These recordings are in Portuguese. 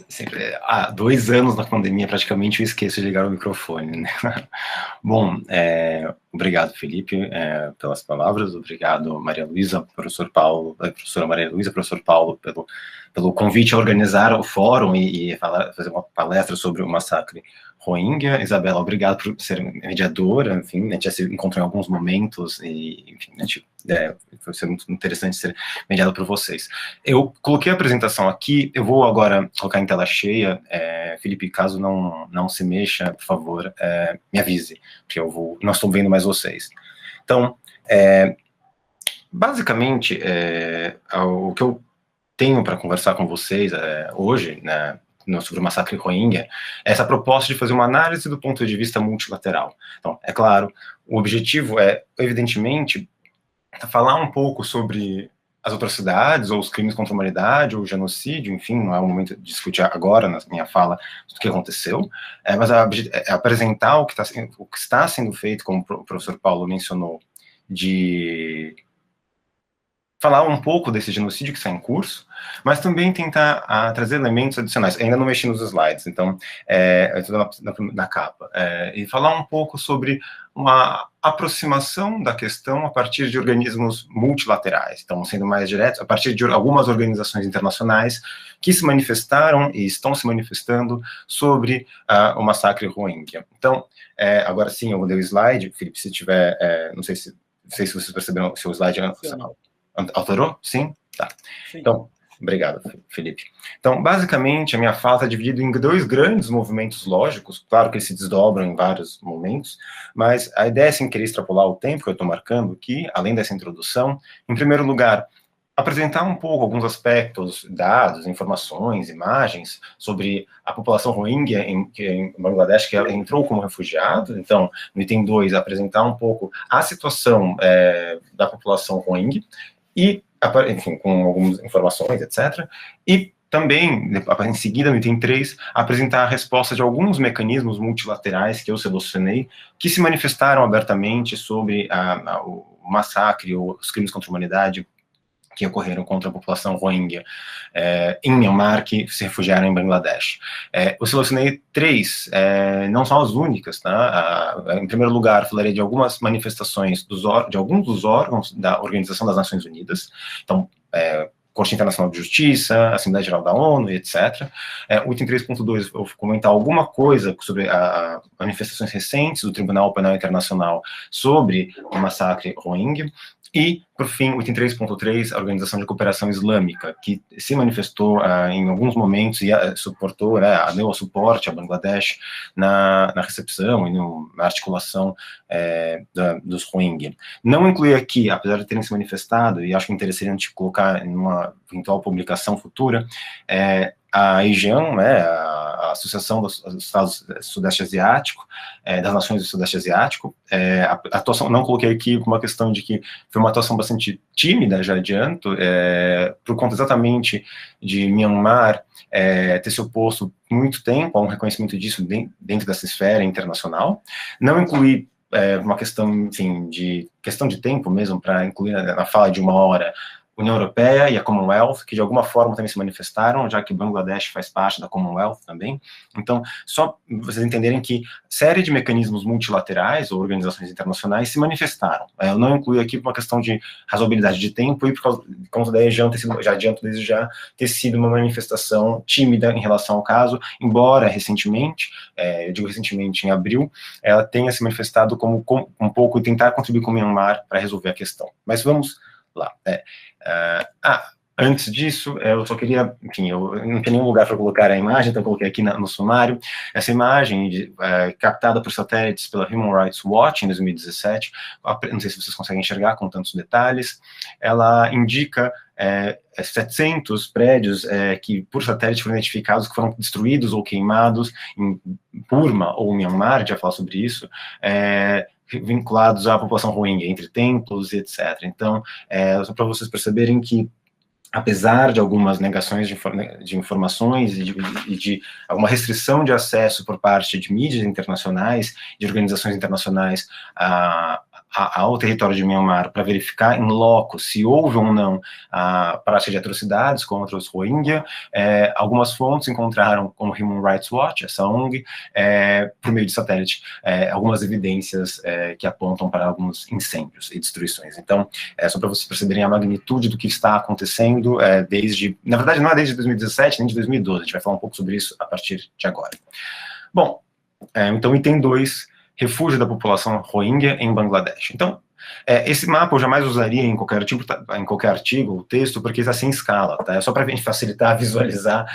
Sempre, há 2 anos na pandemia, praticamente eu esqueço de ligar o microfone, né? Bom, obrigado, Felipe, pelas palavras, obrigado, Maria Luísa, professor Paulo, professora Maria Luísa, professor Paulo, pelo convite a organizar o fórum e fazer uma palestra sobre o massacre Rohingya. Isabela, obrigado por ser mediadora, enfim, a gente já se encontrou em alguns momentos e, enfim, foi ser muito interessante ser mediado por vocês. Eu coloquei a apresentação aqui, eu vou agora colocar em tela cheia. Felipe, caso não se mexa, por favor, me avise, porque não estou vendo mais vocês. Então, basicamente, o que eu tenho para conversar com vocês hoje, né, sobre o massacre Rohingya, é essa proposta de fazer uma análise do ponto de vista multilateral. Então, é claro, o objetivo é, evidentemente, falar um pouco sobre as atrocidades, ou os crimes contra a humanidade, ou o genocídio, enfim, não é o momento de discutir agora, na minha fala, o que aconteceu, mas apresentar o que está sendo feito, como o professor Paulo mencionou, de falar um pouco desse genocídio que está em curso, mas também tentar trazer elementos adicionais. Ainda não mexi nos slides, então, eu estou na capa. E falar um pouco sobre uma aproximação da questão a partir de organismos multilaterais, então, sendo mais diretos, a partir de algumas organizações internacionais que se manifestaram e estão se manifestando sobre o massacre Rohingya. Então, agora sim, eu vou ler o slide, Felipe, se tiver, não sei se vocês perceberam se o slide alterou? Sim? Tá. Sim. Então, obrigado, Felipe. Então, basicamente, a minha fala está dividida em 2 grandes movimentos lógicos, claro que eles se desdobram em vários momentos, mas a ideia é, sem querer extrapolar o tempo que eu estou marcando aqui, além dessa introdução, em primeiro lugar, apresentar um pouco alguns aspectos, dados, informações, imagens sobre a população Rohingya em Bangladesh, que ela entrou como refugiado. Então, no item 2, apresentar um pouco a situação da população Rohingya, e, enfim, com algumas informações, etc. E também, em seguida, no item 3, apresentar a resposta de alguns mecanismos multilaterais que eu selecionei, que se manifestaram abertamente sobre o massacre, ou os crimes contra a humanidade que ocorreram contra a população Rohingya em Myanmar, que se refugiaram em Bangladesh. Eu selecionei 3, não são as únicas, tá? Em primeiro lugar, falarei de algumas manifestações de alguns dos órgãos da Organização das Nações Unidas, então, Corte Internacional de Justiça, Assembleia Geral da ONU, etc. O item 3.2, eu vou comentar alguma coisa sobre as manifestações recentes do Tribunal Penal Internacional sobre o massacre Rohingya. E, por fim, o item 3.3, a Organização de Cooperação Islâmica, que se manifestou em alguns momentos e suportou, deu suporte a Bangladesh na recepção e na articulação dos Rohingya. Não incluí aqui, apesar de terem se manifestado, e acho interessante colocar em uma eventual publicação futura, a ASEAN, a Associação dos Estados do Sudeste Asiático, das Nações do Sudeste Asiático. A atuação, não coloquei aqui por uma questão de que foi uma atuação bastante tímida, já adianto, por conta exatamente de Myanmar ter se oposto muito tempo a um reconhecimento disso dentro dessa esfera internacional. Não incluí uma questão, enfim, de tempo mesmo, para incluir na fala de 1 hora, União Europeia e a Commonwealth, que de alguma forma também se manifestaram, já que Bangladesh faz parte da Commonwealth também. Então, só vocês entenderem que série de mecanismos multilaterais ou organizações internacionais se manifestaram. Eu não incluí aqui por uma questão de razoabilidade de tempo e por conta da região já adianto desde já, ter sido uma manifestação tímida em relação ao caso, embora recentemente, eu digo recentemente em abril, ela tenha se manifestado como um pouco tentar contribuir com o Myanmar para resolver a questão. Mas vamos lá. Antes disso, eu só queria, enfim, eu não tenho nenhum lugar para colocar a imagem, então eu coloquei aqui no sumário. Essa imagem, captada por satélites pela Human Rights Watch em 2017, não sei se vocês conseguem enxergar com tantos detalhes, ela indica 700 prédios que, por satélite, foram identificados que foram destruídos ou queimados em Burma ou Myanmar, a gente vai falar sobre isso, vinculados à população Rohingya, entre templos e etc. Então, só para vocês perceberem que, apesar de algumas negações de informações e de alguma restrição de acesso por parte de mídias internacionais, de organizações internacionais ao território de Myanmar para verificar em loco se houve ou não a prática de atrocidades contra os Rohingya. Algumas fontes encontraram, como Human Rights Watch, essa ONG, por meio de satélite, algumas evidências que apontam para alguns incêndios e destruições. Então, só para vocês perceberem a magnitude do que está acontecendo na verdade, não é desde 2017, nem de 2012, a gente vai falar um pouco sobre isso a partir de agora. Bom, então, item 2, refúgio da população Rohingya em Bangladesh. Então, esse mapa eu jamais usaria em qualquer artigo, ou texto, porque está sem escala, tá? É só para a gente facilitar, visualizar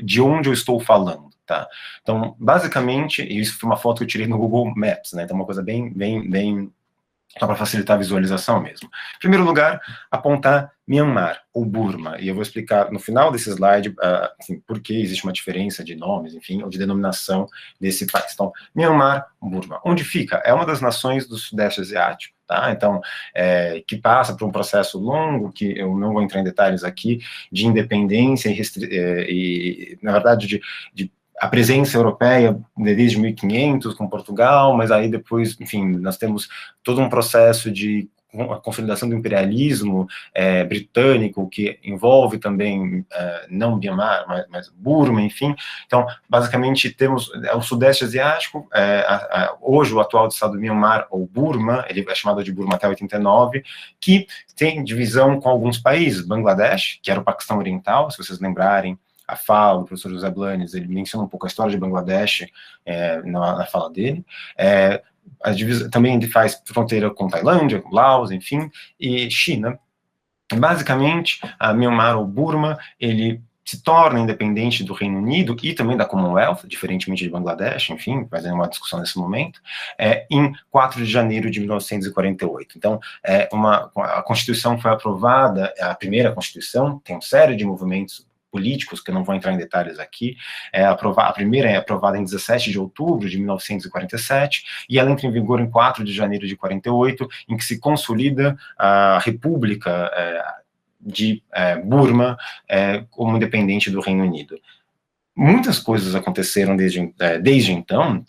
de onde eu estou falando, tá? Então, basicamente, isso foi uma foto que eu tirei no Google Maps, né? Então, uma coisa bem só para facilitar a visualização mesmo. Em primeiro lugar, apontar Myanmar, ou Burma, e eu vou explicar no final desse slide assim, por que existe uma diferença de nomes, enfim, ou de denominação desse país. Então, Myanmar, Burma. Onde fica? É uma das nações do Sudeste Asiático, tá? Então, que passa por um processo longo, que eu não vou entrar em detalhes aqui, de independência e na verdade, a presença europeia desde 1500 com Portugal, mas aí depois, enfim, nós temos todo um processo de consolidação do imperialismo britânico, que envolve também, não Myanmar, mas Burma, enfim. Então, basicamente, temos o Sudeste Asiático, hoje o atual estado do Myanmar, ou Burma, ele é chamado de Burma até 89, que tem divisão com alguns países, Bangladesh, que era o Paquistão Oriental, se vocês lembrarem, a fala do professor José Blanes, ele menciona um pouco a história de Bangladesh na fala dele. Também ele faz fronteira com Tailândia, com Laos, enfim, e China. Basicamente, a Myanmar ou Burma, ele se torna independente do Reino Unido e também da Commonwealth, diferentemente de Bangladesh, enfim, fazendo uma discussão nesse momento, em 4 de janeiro de 1948. Então, a Constituição foi aprovada, a primeira Constituição, tem uma série de movimentos políticos, que eu não vou entrar em detalhes aqui. A primeira é aprovada em 17 de outubro de 1947, e ela entra em vigor em 4 de janeiro de 48, em que se consolida a República de Burma como independente do Reino Unido. Muitas coisas aconteceram desde então,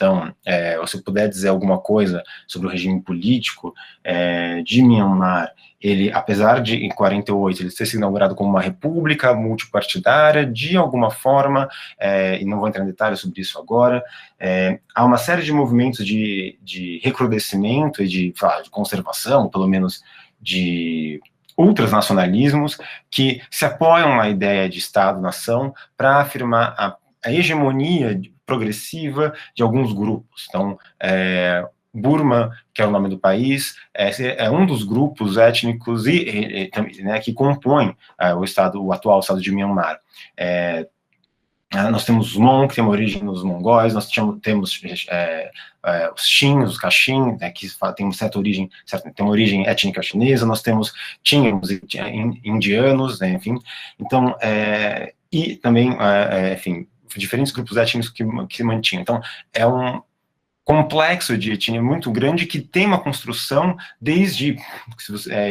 se eu puder dizer alguma coisa sobre o regime político de Myanmar, ele, apesar de, em 48, ele ter sido inaugurado como uma república multipartidária, de alguma forma, e não vou entrar em detalhes sobre isso agora, há uma série de movimentos de recrudescimento e de conservação, pelo menos de ultranacionalismos, que se apoiam na ideia de Estado-nação para afirmar a hegemonia progressiva de alguns grupos. Então, Burma, que é o nome do país, é um dos grupos étnicos que compõem o atual estado de Myanmar. Nós temos os Mon, que tem uma origem nos mongóis, nós temos os Xin, os Kachin, que tem uma certa origem, tem uma origem étnica chinesa, nós temos tínhamos indianos, né, enfim, então, e também, enfim, diferentes grupos étnicos que se mantinham. Então, é um complexo de etnia muito grande que tem uma construção desde,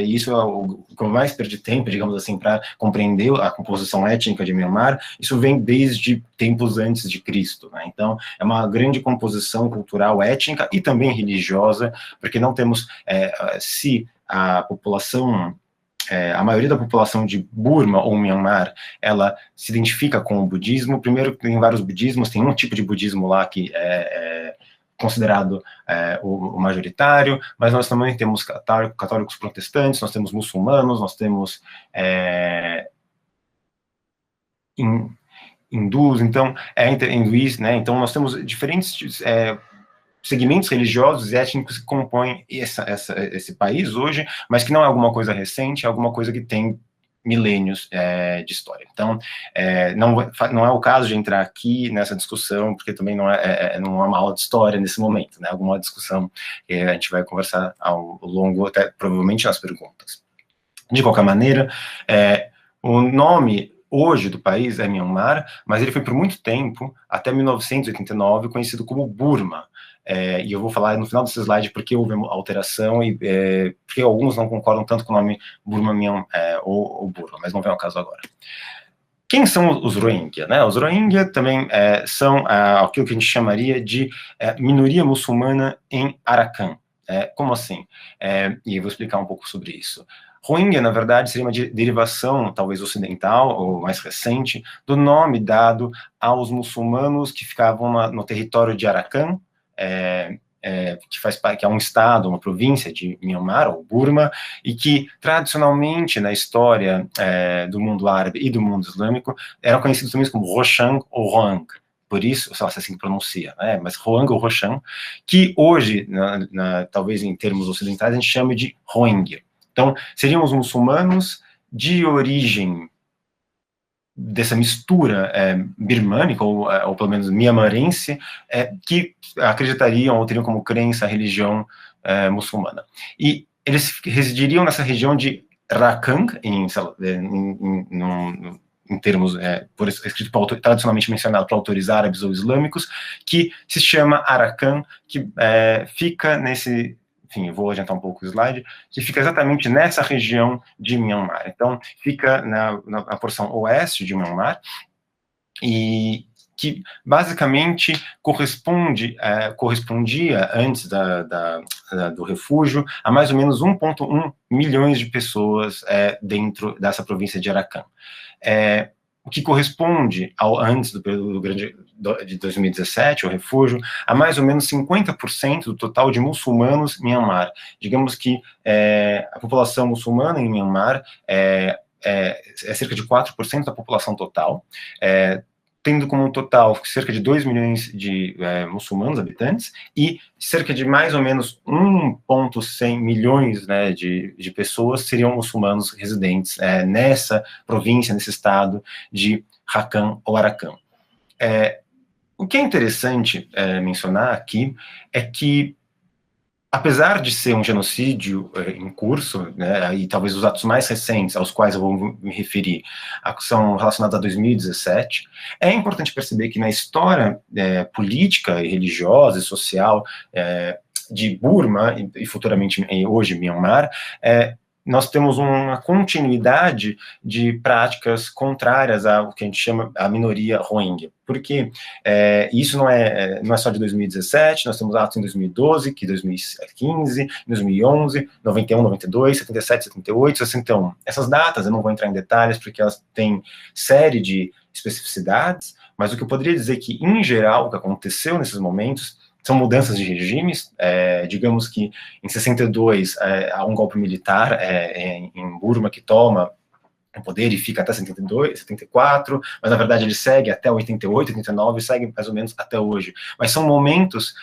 isso é o que eu mais perdi tempo, digamos assim, para compreender a composição étnica de Myanmar, isso vem desde tempos antes de Cristo, né? Então, é uma grande composição cultural, étnica e também religiosa, porque não temos, se a população, a maioria da população de Burma ou Myanmar, ela se identifica com o budismo. Primeiro, tem vários budismos, tem um tipo de budismo lá que é considerado o majoritário, mas nós também temos católicos protestantes, nós temos muçulmanos, nós temos hindus, então, hinduís, né, então nós temos diferentes segmentos religiosos e étnicos que compõem esse país hoje, mas que não é alguma coisa recente, é alguma coisa que tem milênios de história. Então, não é o caso de entrar aqui nessa discussão, porque também não é uma aula de história nesse momento, né? Alguma discussão que a gente vai conversar ao longo, até provavelmente nas perguntas. De qualquer maneira, o nome hoje do país é Myanmar, mas ele foi por muito tempo, até 1989, conhecido como Burma. E eu vou falar no final desse slide porque houve alteração e porque alguns não concordam tanto com o nome Burma ou Burma, mas não vem ao caso agora. Quem são os Rohingya, né? Os Rohingya também são aquilo que a gente chamaria de minoria muçulmana em Arakan. Como assim? E eu vou explicar um pouco sobre isso. Rohingya, na verdade, seria uma derivação, talvez ocidental, ou mais recente, do nome dado aos muçulmanos que ficavam no território de Arakan, que é um estado, uma província de Myanmar, ou Burma, e que, tradicionalmente, na história do mundo árabe e do mundo islâmico, eram conhecidos também como Roshan ou Rohang. Por isso, sei lá se assim pronuncia, mas Rohang ou Roshan, que hoje, talvez em termos ocidentais, a gente chama de Rohingya. Então, seriam os muçulmanos de origem dessa mistura birmânica, ou pelo menos miamarense, que acreditariam ou teriam como crença a religião muçulmana. E eles residiriam nessa região de Rakhine, em termos, escrito tradicionalmente mencionado para autores árabes ou islâmicos, que se chama Arakan, que fica nesse... Enfim, eu vou adiantar um pouco o slide, que fica exatamente nessa região de Myanmar. Então, fica na porção oeste de Myanmar, e que basicamente correspondia, antes do refúgio, a mais ou menos 1,1 milhões de pessoas dentro dessa província de Arakan. O que corresponde antes do período de 2017, o refúgio, a mais ou menos 50% do total de muçulmanos em Myanmar. Digamos que a população muçulmana em Myanmar é cerca de 4% da população total, tendo como um total cerca de 2 milhões de muçulmanos habitantes e cerca de mais ou menos 1,1 milhões de pessoas seriam muçulmanos residentes nessa província, nesse estado de Rakhine ou Arakan. O que é interessante mencionar aqui é que, apesar de ser um genocídio em curso, e talvez os atos mais recentes aos quais eu vou me referir são relacionados a 2017, é importante perceber que na história política e religiosa e social de Burma e futuramente hoje Myanmar, nós temos uma continuidade de práticas contrárias ao que a gente chama a minoria Rohingya, porque isso não é só de 2017, nós temos atos em 2012, 2015, 2011, 91, 92, 77, 78, 61. Essas datas, eu não vou entrar em detalhes, porque elas têm série de especificidades, mas o que eu poderia dizer que, em geral, o que aconteceu nesses momentos são mudanças de regimes. Digamos que em 62 há um golpe militar em Burma que toma o poder e fica até 72, 74, mas na verdade ele segue até 88, 89, segue mais ou menos até hoje. Mas são momentos,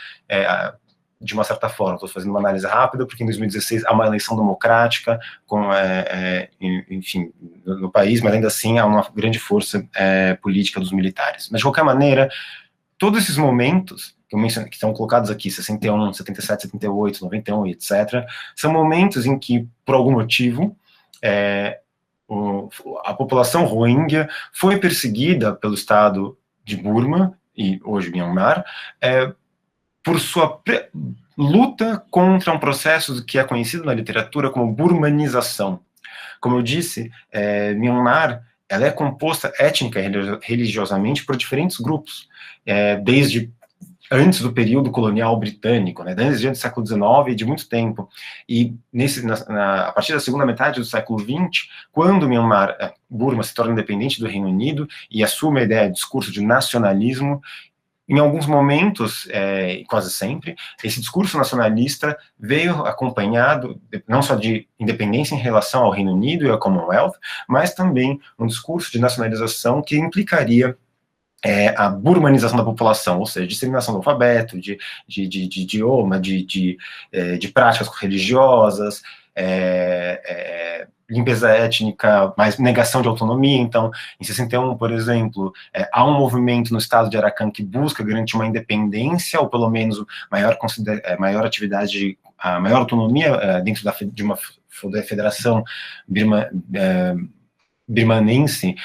de uma certa forma, estou fazendo uma análise rápida, porque em 2016 há uma eleição democrática, enfim, no país, mas ainda assim há uma grande força política dos militares. Mas de qualquer maneira, todos esses momentos que eu mencionei, que estão colocados aqui, 61, 77, 78, 91, etc., são momentos em que, por algum motivo, a população Rohingya foi perseguida pelo Estado de Burma, e hoje Myanmar, por sua luta contra um processo que é conhecido na literatura como burmanização. Como eu disse, Myanmar ela é composta étnica e religiosamente por diferentes grupos, desde antes do período colonial britânico, desde antes do século XIX e de muito tempo. E a partir da segunda metade do século XX, quando Burma se torna independente do Reino Unido e assume a ideia de discurso de nacionalismo, em alguns momentos, quase sempre, esse discurso nacionalista veio acompanhado não só de independência em relação ao Reino Unido e ao Commonwealth, mas também um discurso de nacionalização que implicaria a burmanização da população, ou seja, disseminação do alfabeto, de idioma, de práticas religiosas, limpeza étnica, mais negação de autonomia. Então, em 61, por exemplo, há um movimento no estado de Arakan que busca garantir uma independência, ou pelo menos maior atividade, a maior autonomia dentro de uma federação birmanense,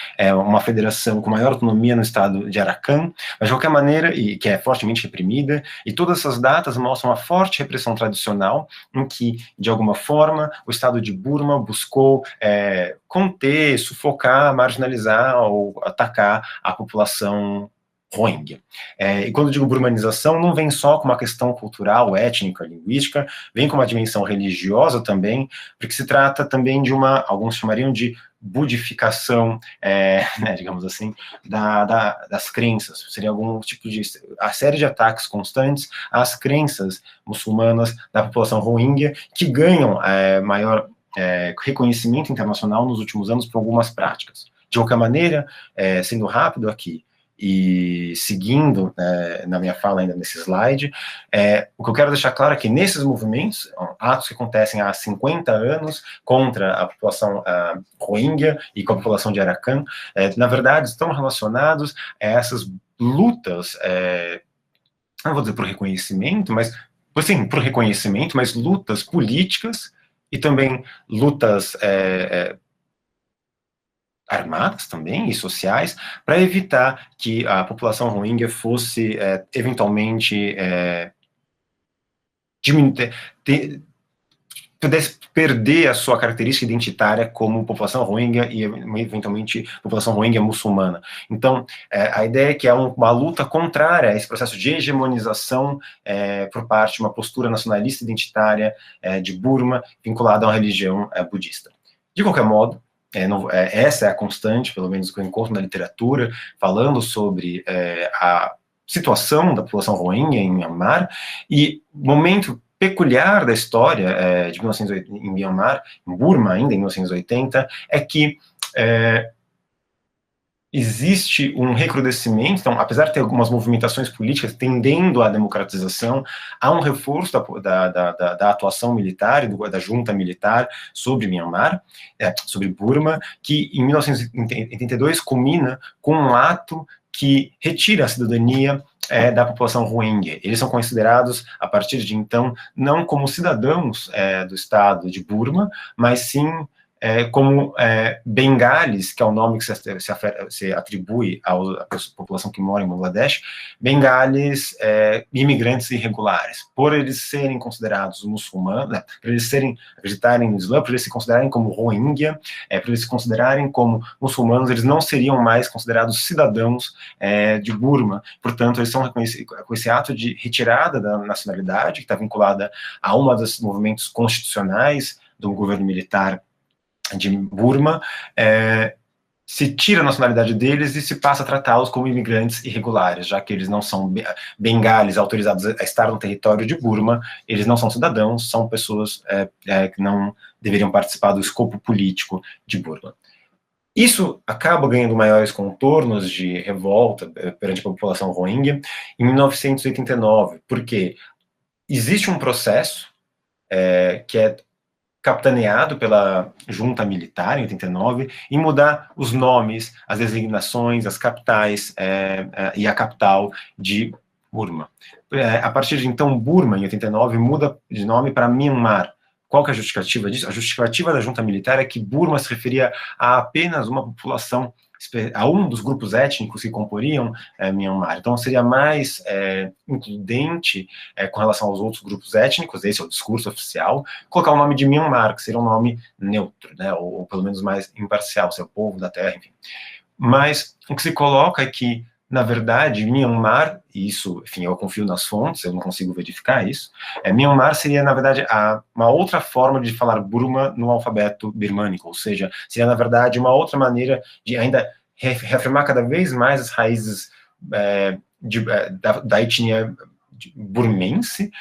uma federação com maior autonomia no estado de Arakan, mas de qualquer maneira, e que é fortemente reprimida, e todas essas datas mostram uma forte repressão tradicional, em que, de alguma forma, o estado de Burma buscou conter, sufocar, marginalizar ou atacar a população Rohingya. E quando eu digo burmanização, não vem só com uma questão cultural, étnica, linguística, vem com uma dimensão religiosa também, porque se trata também de alguns chamariam de budificação, né, digamos assim, das crenças. Seria algum tipo de a série de ataques constantes às crenças muçulmanas da população Rohingya, que ganham maior reconhecimento internacional nos últimos anos por algumas práticas. De qualquer maneira, sendo rápido aqui, e seguindo na minha fala ainda nesse slide, o que eu quero deixar claro é que nesses movimentos, atos que acontecem há 50 anos contra a população Rohingya e com a população de Arakan, na verdade estão relacionados a essas lutas, não vou dizer por reconhecimento, mas sim, por reconhecimento, mas lutas políticas e também lutas armadas também e sociais, para evitar que a população Rohingya fosse eventualmente pudesse perder a sua característica identitária como população Rohingya e eventualmente população Rohingya muçulmana. Então, a ideia é que é uma luta contrária a esse processo de hegemonização por parte de uma postura nacionalista identitária de Burma vinculada a uma religião budista. De qualquer modo, essa é a constante, pelo menos que eu encontro na literatura, falando sobre a situação da população Rohingya em Myanmar, e momento peculiar da história de 1980, em Myanmar, em Burma ainda, em 1980, é que existe um recrudescimento, então, apesar de ter algumas movimentações políticas tendendo à democratização, há um reforço da atuação militar, da junta militar sobre Myanmar, sobre Burma, que em 1982 culmina com um ato que retira a cidadania da população Rohingya. Eles são considerados, a partir de então, não como cidadãos do estado de Burma, mas sim como bengalis, que é o nome que se atribui à população que mora em Bangladesh, bengalis imigrantes irregulares, por eles serem considerados muçulmanos, né, por eles acreditarem no Islã, por eles se considerarem como Rohingya, por eles se considerarem como muçulmanos, eles não seriam mais considerados cidadãos de Burma, portanto, eles são reconhecidos com esse ato de retirada da nacionalidade, que está vinculada a uma dos movimentos constitucionais do governo militar de Burma, se tira a nacionalidade deles e se passa a tratá-los como imigrantes irregulares, já que eles não são bengalis autorizados a estar no território de Burma, eles não são cidadãos, são pessoas que não deveriam participar do escopo político de Burma. Isso acaba ganhando maiores contornos de revolta perante a população Rohingya em 1989, porque existe um processo que é capitaneado pela junta militar, em 89, em mudar os nomes, as designações, as capitais e a capital de Burma. A partir de então, Burma, em 89, muda de nome para Myanmar. Qual que é a justificativa disso? A justificativa da junta militar é que Burma se referia a apenas uma população, a um dos grupos étnicos que comporiam Myanmar. Então, seria mais includente com relação aos outros grupos étnicos, esse é o discurso oficial, colocar o nome de Myanmar, que seria um nome neutro, né, ou pelo menos mais imparcial, ser o povo da terra, enfim. Mas o que se coloca é que, na verdade, Myanmar, e isso, enfim, eu confio nas fontes, eu não consigo verificar isso, Myanmar seria, na verdade, uma outra forma de falar Burma no alfabeto birmânico, ou seja, seria, na verdade, uma outra maneira de ainda reafirmar cada vez mais as raízes da etnia burmense,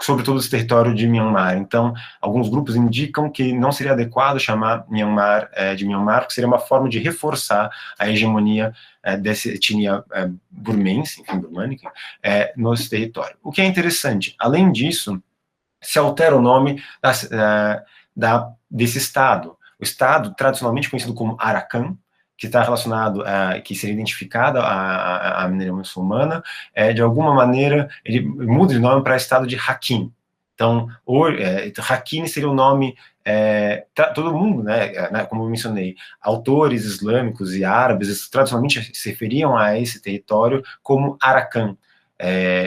sobre todo esse território de Myanmar. Então, alguns grupos indicam que não seria adequado chamar Myanmar de Myanmar, porque seria uma forma de reforçar a hegemonia dessa etnia burmense, enfim, burmânica, nesse território. O que é interessante, além disso, se altera o nome desse estado. O estado, tradicionalmente conhecido como Arakan, que está relacionado, que seria identificado à minoria muçulmana, de alguma maneira, ele muda de nome para o estado de Rakhine. Então, Rakhine seria o nome, todo mundo, né, como eu mencionei, autores islâmicos e árabes, tradicionalmente se referiam a esse território como Arakan.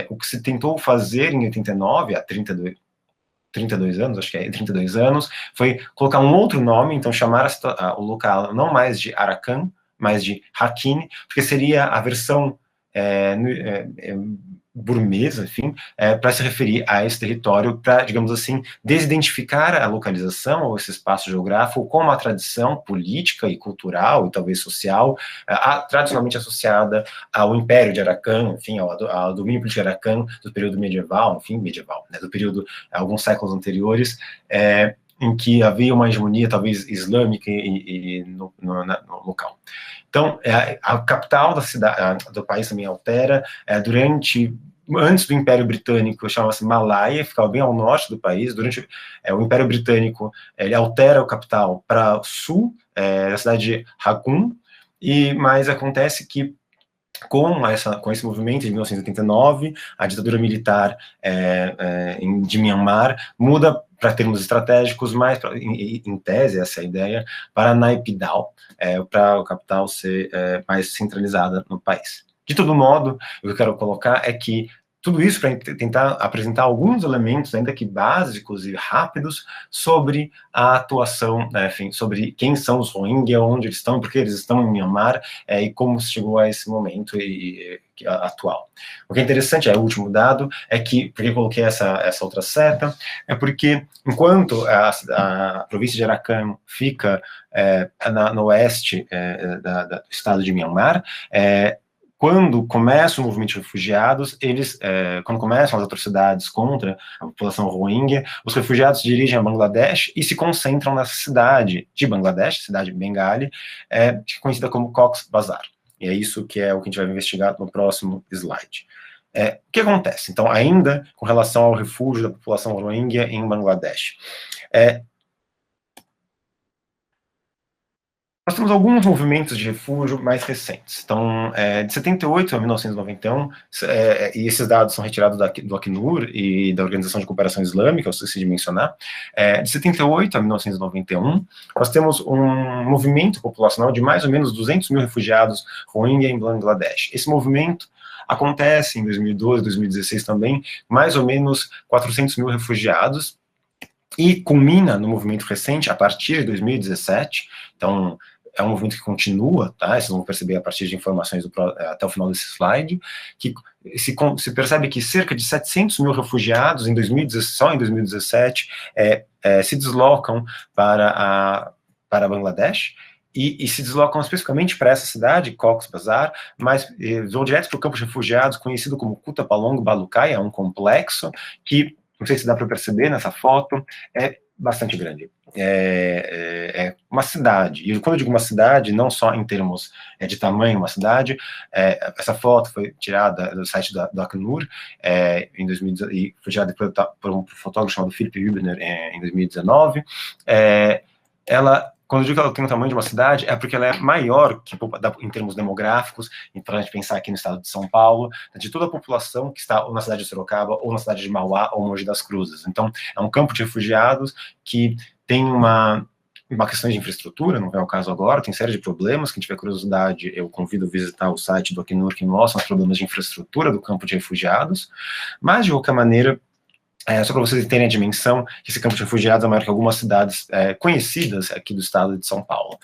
O que se tentou fazer em 89, há 32 anos, acho que 32 anos, foi colocar um outro nome, então chamar o local não mais de Arakan, mais de Rakhine, porque seria a versão burmesa, enfim, para se referir a esse território, para, digamos assim, desidentificar a localização ou esse espaço geográfico como uma tradição política e cultural e talvez social, tradicionalmente associada ao Império de Arakan, enfim, ao domínio político de Arakan do período medieval, enfim, medieval, né, do período, alguns séculos anteriores, em que havia uma hegemonia talvez islâmica no local. Então, a capital da cidade, do país também altera, antes do Império Britânico, chamava-se Malaya, ficava bem ao norte do país. Durante o Império Britânico, ele altera a capital para o sul, a cidade de Rangoon, mas acontece que com esse movimento de 1989, a ditadura militar de Myanmar muda para termos estratégicos, mais em tese, essa é a ideia, para Naypyidaw, para a capital ser mais centralizada no país. De todo modo, o que eu quero colocar é que tudo isso para tentar apresentar alguns elementos, ainda que básicos e rápidos, sobre a atuação, enfim, sobre quem são os Rohingya, onde eles estão, porque eles estão em Myanmar, e como se chegou a esse momento atual. O que é interessante, o último dado, é que, porque eu coloquei essa outra seta, é porque enquanto a província de Arakan fica no oeste do estado de Myanmar, quando começa o movimento de refugiados, quando começam as atrocidades contra a população Rohingya, os refugiados se dirigem a Bangladesh e se concentram nessa cidade de Bangladesh, cidade de Bengali, conhecida como Cox's Bazar. E é isso que é o que a gente vai investigar no próximo slide. O que acontece? Então, ainda com relação ao refúgio da população Rohingya em Bangladesh. Nós temos alguns movimentos de refúgio mais recentes. Então, de 78 a 1991, e esses dados são retirados do Acnur e da Organização de Cooperação Islâmica, eu esqueci de mencionar, de 78 a 1991, nós temos um movimento populacional de mais ou menos 200 mil refugiados Rohingya em Bangladesh. Esse movimento acontece em 2012, 2016 também, mais ou menos 400 mil refugiados, e culmina no movimento recente a partir de 2017, então é um movimento que continua, tá? Vocês vão perceber a partir de informações até o final desse slide, que se percebe que cerca de 700 mil refugiados só em 2017 se deslocam para Bangladesh, e se deslocam especificamente para essa cidade, Cox's Bazar, mas vão direto para o campo de refugiados, conhecido como Kutupalong Balukai, é um complexo que, não sei se dá para perceber nessa foto, é bastante grande. É uma cidade, e quando eu digo uma cidade, não só em termos de tamanho, uma cidade, essa foto foi tirada do site do Acnur em 2019, e foi tirada por um fotógrafo chamado Philip Hübner em 2019. Quando eu digo que ela tem o tamanho de uma cidade, é porque ela é maior em termos demográficos, para a gente pensar aqui no estado de São Paulo, de toda a população que está ou na cidade de Sorocaba, ou na cidade de Mauá, ou Mogi das Cruzes. Então, é um campo de refugiados que tem uma questão de infraestrutura, não é o caso agora, tem série de problemas. Quem tiver curiosidade, eu convido a visitar o site do Acnur, que mostra os problemas de infraestrutura do campo de refugiados, mas, de qualquer maneira, só para vocês terem a dimensão, que esse campo de refugiados é maior que algumas cidades conhecidas aqui do estado de São Paulo.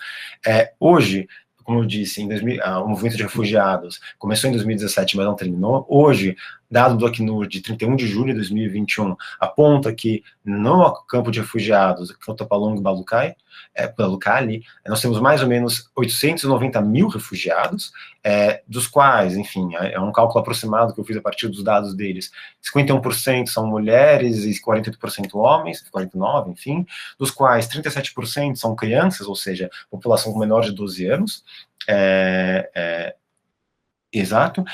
Hoje, como eu disse, o movimento de refugiados começou em 2017, mas não terminou. Hoje, dado do Acnur de 31 de julho de 2021, aponta que no campo de refugiados, Kutupalong Balukai, nós temos mais ou menos 890 mil refugiados, dos quais, enfim, é um cálculo aproximado que eu fiz a partir dos dados deles, 51% são mulheres e 48% homens, 49%, enfim, dos quais 37% são crianças, ou seja, população com menor de 12 anos, exato,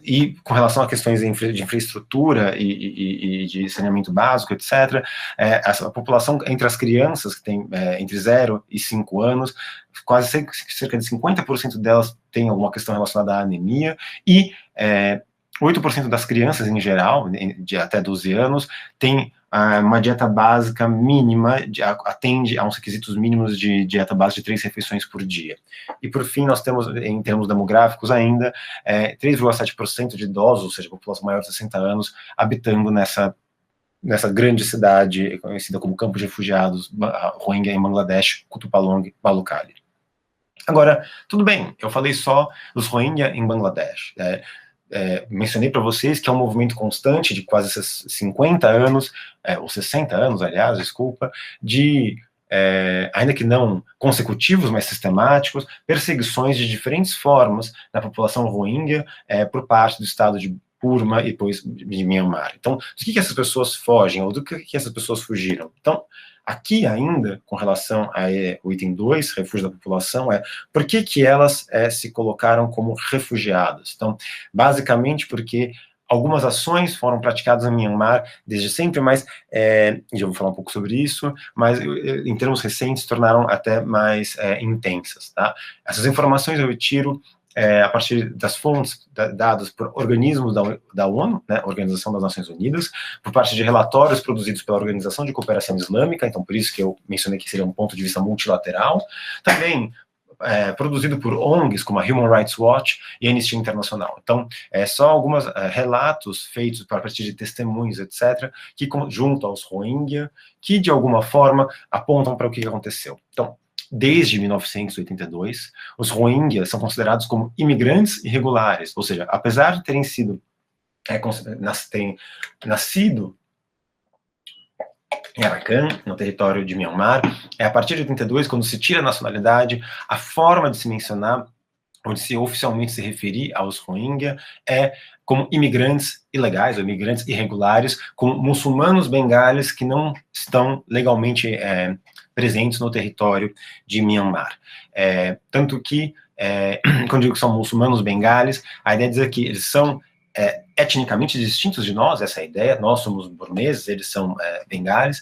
e com relação a questões de infraestrutura e de saneamento básico, etc., a população entre as crianças, que tem entre 0 e 5 anos, quase cerca de 50% delas tem alguma questão relacionada à anemia, e 8% das crianças, em geral, de até 12 anos, tem uma dieta básica mínima, atende a uns requisitos mínimos de dieta básica de 3 refeições por dia. E, por fim, nós temos, em termos demográficos ainda, 3,7% de idosos, ou seja, população maior de 60 anos, habitando nessa grande cidade, conhecida como Campo de Refugiados Rohingya em Bangladesh, Kutupalong Balukai. Agora, tudo bem, eu falei só dos Rohingya em Bangladesh. Mencionei para vocês que é um movimento constante de quase 50 anos, ou 60 anos, aliás, desculpa, de, ainda que não consecutivos, mas sistemáticos, perseguições de diferentes formas na população Rohingya por parte do Estado de Burma e depois de Myanmar. Então, do que essas pessoas fogem, ou do que essas pessoas fugiram? Então, aqui ainda, com relação ao item 2, refúgio da população, por que elas se colocaram como refugiadas? Então, basicamente porque algumas ações foram praticadas em Myanmar desde sempre, mas, já vou falar um pouco sobre isso, mas em termos recentes se tornaram até mais intensas, tá? Essas informações eu tiro a partir das fontes dadas por organismos da ONU, né, Organização das Nações Unidas, por parte de relatórios produzidos pela Organização de Cooperação Islâmica, então por isso que eu mencionei que seria um ponto de vista multilateral, também produzido por ONGs como a Human Rights Watch e a Anistia Internacional. Então, só alguns relatos feitos a partir de testemunhos, etc., que junto aos Rohingya, que de alguma forma apontam para o que aconteceu. Então, desde 1982, os Rohingya são considerados como imigrantes irregulares, ou seja, apesar de terem sido terem nascido em Arakan, no território de Myanmar, a partir de 82, quando se tira a nacionalidade, a forma de se mencionar, ou de se oficialmente se referir aos Rohingya, é como imigrantes ilegais, ou imigrantes irregulares, como muçulmanos bengalis que não estão legalmente presentes no território de Myanmar. Tanto que, quando digo que são muçulmanos bengalis, a ideia é dizer que eles são etnicamente distintos de nós, essa é a ideia, nós somos burmeses, eles são bengalis,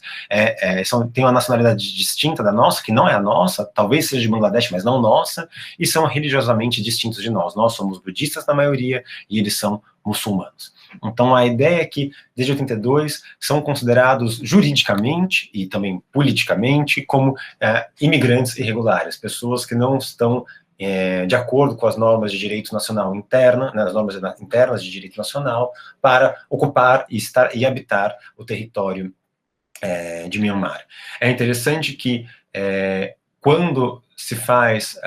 têm uma nacionalidade distinta da nossa, que não é a nossa, talvez seja de Bangladesh, mas não nossa, e são religiosamente distintos de nós. Nós somos budistas na maioria, e eles são muçulmanos. Então a ideia é que, desde 82, são considerados juridicamente e também politicamente como imigrantes irregulares, pessoas que não estão de acordo com as normas de direito nacional interna, né, as normas internas de direito nacional, para ocupar e habitar o território de Myanmar. É interessante que quando se faz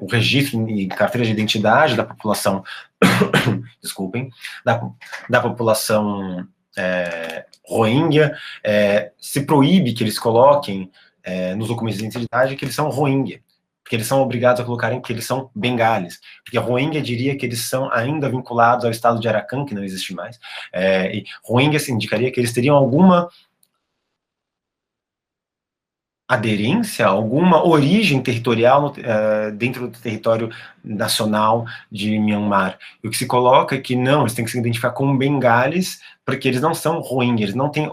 o registro em carteira de identidade da população, desculpem, da população Rohingya, se proíbe que eles coloquem nos documentos de identidade que eles são Rohingya, porque eles são obrigados a colocarem que eles são bengalis, porque Rohingya diria que eles são ainda vinculados ao estado de Arakan, que não existe mais, e Rohingya indicaria que eles teriam alguma aderência, alguma origem territorial dentro do território nacional de Myanmar. E o que se coloca é que não, eles têm que se identificar como bengalis, porque eles não são Rohingya, eles não têm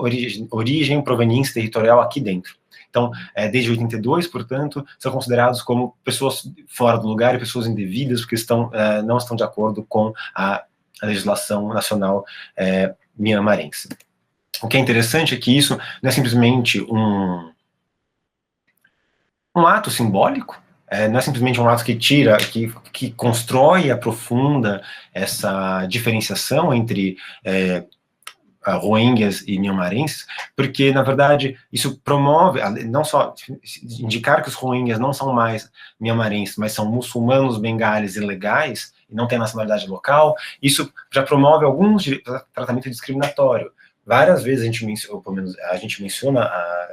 origem, proveniência territorial aqui dentro. Então, desde 82, portanto, são considerados como pessoas fora do lugar e pessoas indevidas, porque não estão de acordo com a legislação nacional mianmarense. O que é interessante é que isso não é simplesmente um ato simbólico, não é simplesmente um ato que que constrói e aprofunda essa diferenciação entre Rohingyas e myanmarenses, porque, na verdade, isso promove, não só indicar que os Rohingyas não são mais myanmarenses, mas são muçulmanos bengalis ilegais, e não têm nacionalidade local, isso já promove alguns tratamento discriminatório. Várias vezes a gente menciona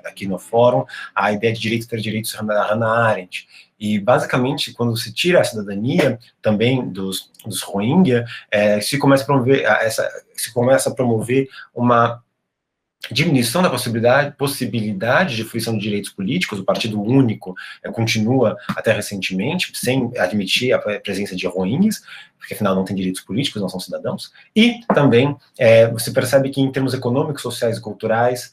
aqui no fórum a ideia de direito ter direitos da Hannah Arendt. E, basicamente, quando se tira a cidadania também dos Rohingya, se começa a promover uma diminuição da possibilidade de fruição de direitos políticos. O Partido Único continua até recentemente sem admitir a presença de Rohingyas, porque afinal não tem direitos políticos, não são cidadãos, e também você percebe que em termos econômicos, sociais e culturais,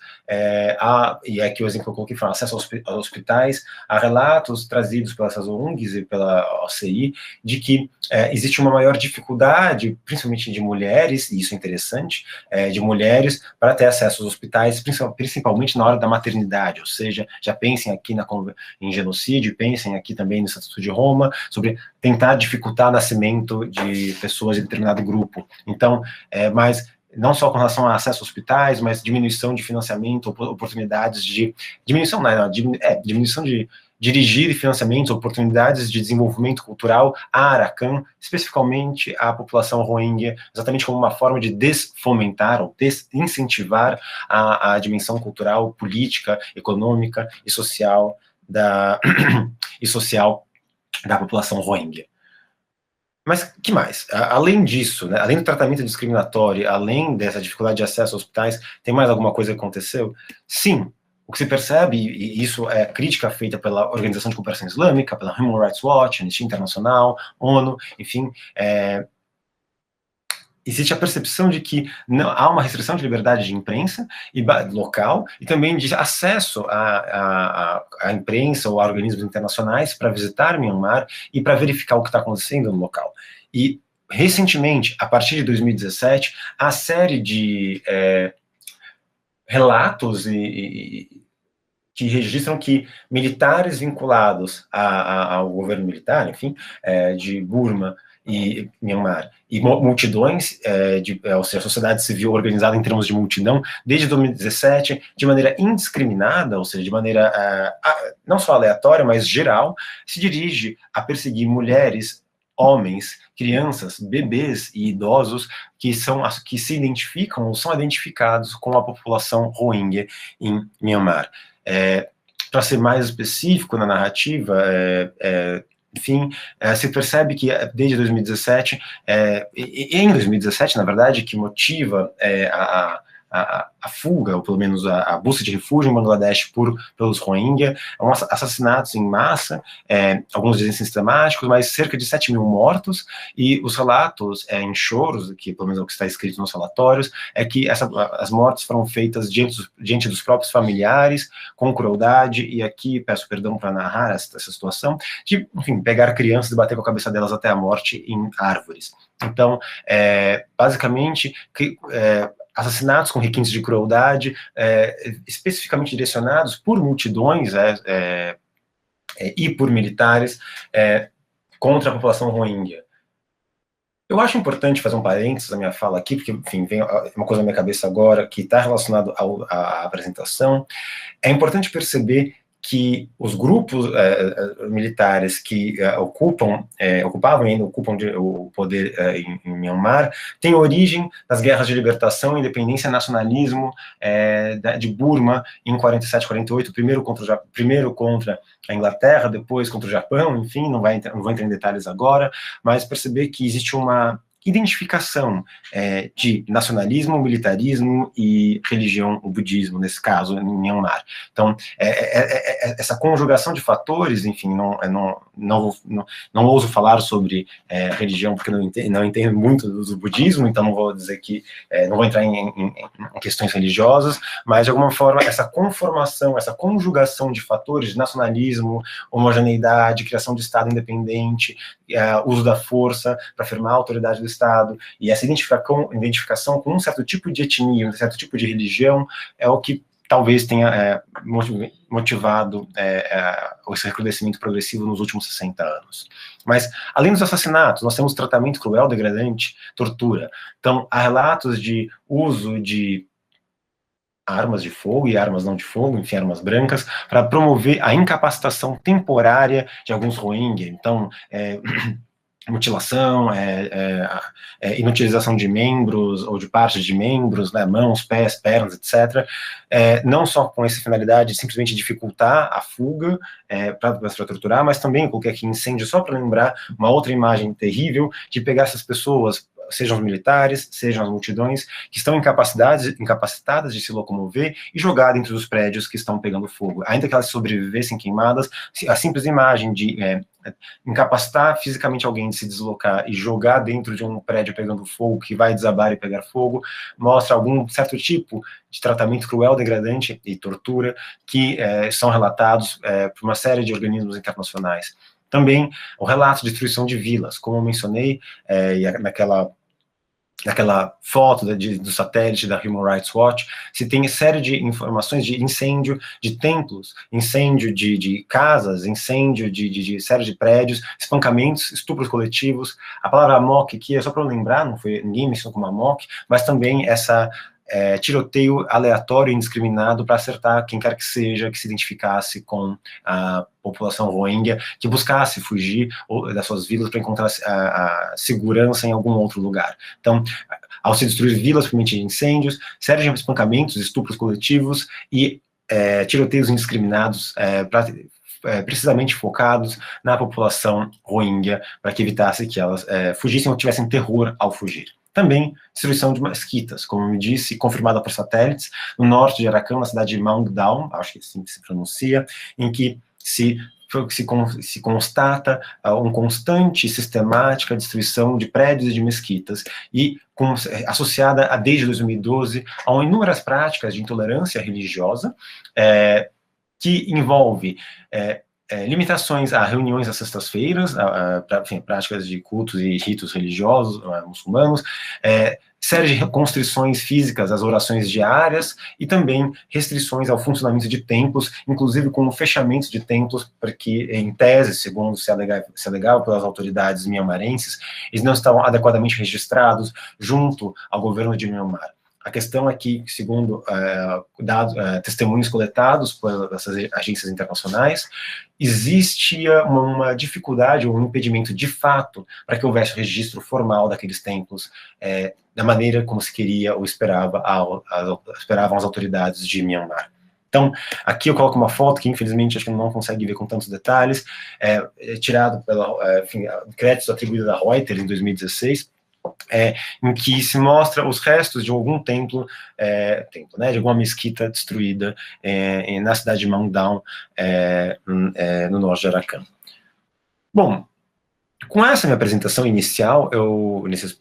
e aqui o exemplo que eu coloquei foi acesso aos hospitais, há relatos trazidos pelas ONGs e pela OCI, de que existe uma maior dificuldade, principalmente de mulheres, e isso é interessante, de mulheres para ter acesso aos hospitais, principalmente na hora da maternidade, ou seja, já pensem aqui em genocídio, pensem aqui também no Estatuto de Roma, sobre tentar dificultar o nascimento de pessoas de determinado grupo. Então, mas não só com relação a acesso a hospitais, mas diminuição de financiamento, oportunidades de diminuição, diminuição de dirigir financiamentos, oportunidades de desenvolvimento cultural a Arakan, especificamente a população Rohingya, exatamente como uma forma de desfomentar ou desincentivar a dimensão cultural, política, econômica e social e social da população Rohingya. Mas que mais? Além disso, né, além do tratamento discriminatório, além dessa dificuldade de acesso aos hospitais, tem mais alguma coisa que aconteceu? Sim. O que se percebe, e isso é crítica feita pela Organização de Cooperação Islâmica, pela Human Rights Watch, Anistia Internacional, ONU, enfim, existe a percepção de que não, há uma restrição de liberdade de imprensa local e também de acesso à imprensa ou a organismos internacionais para visitar Myanmar e para verificar o que está acontecendo no local. E, recentemente, a partir de 2017, a série de relatos que registram que militares vinculados ao governo militar, enfim, de Burma e Myanmar, e multidões, ou seja, a sociedade civil organizada em termos de multidão, desde 2017, de maneira indiscriminada, ou seja, de maneira não só aleatória, mas geral, se dirige a perseguir mulheres, homens, crianças, bebês e idosos que se identificam ou são identificados com a população Rohingya em Myanmar. Para ser mais específico na narrativa, enfim, se percebe que desde 2017, e em 2017, na verdade, que motiva a fuga, ou pelo menos a busca de refúgio em Bangladesh pelos Rohingya, assassinatos em massa, alguns dizem sistemáticos, mas cerca de 7 mil mortos, e os relatos em choros, que pelo menos é o que está escrito nos relatórios, é que as mortes foram feitas diante dos próprios familiares, com crueldade, e aqui peço perdão para narrar essa situação, de, enfim, pegar crianças e bater com a cabeça delas até a morte em árvores. Então, basicamente, assassinatos com requintes de crueldade, especificamente direcionados por multidões e por militares contra a população Rohingya. Eu acho importante fazer um parênteses na minha fala aqui, porque, enfim, vem uma coisa na minha cabeça agora que está relacionado à apresentação. É importante perceber que os grupos militares que ocupam o poder em Myanmar têm origem nas guerras de libertação, independência e nacionalismo de Burma em 47, 48, primeiro contra a Inglaterra, depois contra o Japão, enfim, não vou entrar em detalhes agora, mas perceber que existe uma identificação de nacionalismo, militarismo e religião, o budismo, nesse caso, em Myanmar. Então, essa conjugação de fatores, enfim, não ouso falar sobre religião, porque não entendo muito do budismo, então não vou dizer que, não vou entrar em questões religiosas, mas, de alguma forma, essa conformação, essa conjugação de fatores de nacionalismo, homogeneidade, criação de Estado independente, uso da força para afirmar a autoridade do Estado, e essa identificação com um certo tipo de etnia, um certo tipo de religião, é o que talvez tenha motivado esse recrudescimento progressivo nos últimos 60 anos. Mas, além dos assassinatos, nós temos tratamento cruel, degradante, tortura. Então, há relatos de uso de armas de fogo e armas não de fogo, enfim, armas brancas, para promover a incapacitação temporária de alguns Rohingya. Então, mutilação, inutilização de membros ou de partes de membros, né, mãos, pés, pernas, etc. Não só com essa finalidade de simplesmente dificultar a fuga para torturar, mas também coloquei aqui incêndio só para lembrar uma outra imagem terrível de pegar essas pessoas, sejam os militares, sejam as multidões, que estão incapacitadas de se locomover e jogar dentro dos prédios que estão pegando fogo. Ainda que elas sobrevivessem queimadas, a simples imagem de incapacitar fisicamente alguém de se deslocar e jogar dentro de um prédio pegando fogo, que vai desabar e pegar fogo, mostra algum certo tipo de tratamento cruel, degradante e tortura que são relatados por uma série de organismos internacionais. Também o relato de destruição de vilas, como eu mencionei, naquela foto do satélite da Human Rights Watch, se tem série de informações de incêndio de templos, incêndio de casas, incêndio de série de prédios, espancamentos, estupros coletivos. A palavra amok aqui é só para eu lembrar, ninguém mencionou como amok, mas também esse tiroteio aleatório e indiscriminado para acertar quem quer que seja que se identificasse com a população Rohingya, que buscasse fugir das suas vilas para encontrar a segurança em algum outro lugar. Então, ao se destruir vilas, permitir incêndios, série de espancamentos, estupros coletivos e tiroteios indiscriminados precisamente focados na população Rohingya, para que evitasse que elas fugissem ou tivessem terror ao fugir. Também destruição de mesquitas, como eu disse, confirmada por satélites, no norte de Arakan, na cidade de Maungdaw, acho que assim se pronuncia, em que se constata uma constante e sistemática destruição de prédios e de mesquitas, e associada a, desde 2012 a inúmeras práticas de intolerância religiosa, que envolve limitações a reuniões às sextas-feiras, práticas de cultos e ritos religiosos muçulmanos, série de constrições físicas às orações diárias e também restrições ao funcionamento de templos, inclusive com o fechamento de templos, porque, em tese, segundo se alegava pelas autoridades mianmarenses, eles não estavam adequadamente registrados junto ao governo de Mianmar. A questão é que, segundo testemunhos coletados por essas agências internacionais, existia uma dificuldade ou um impedimento de fato para que houvesse o registro formal daqueles templos da maneira como se queria ou esperavam as autoridades de Mianmar. Então, aqui eu coloco uma foto que, infelizmente, acho que não consegue ver com tantos detalhes, tirado pela crédito atribuído a Reuters em 2016, em que se mostra os restos de algum templo, de alguma mesquita destruída na cidade de Maungdaw, no norte de Arakan. Bom, com essa minha apresentação inicial, nesses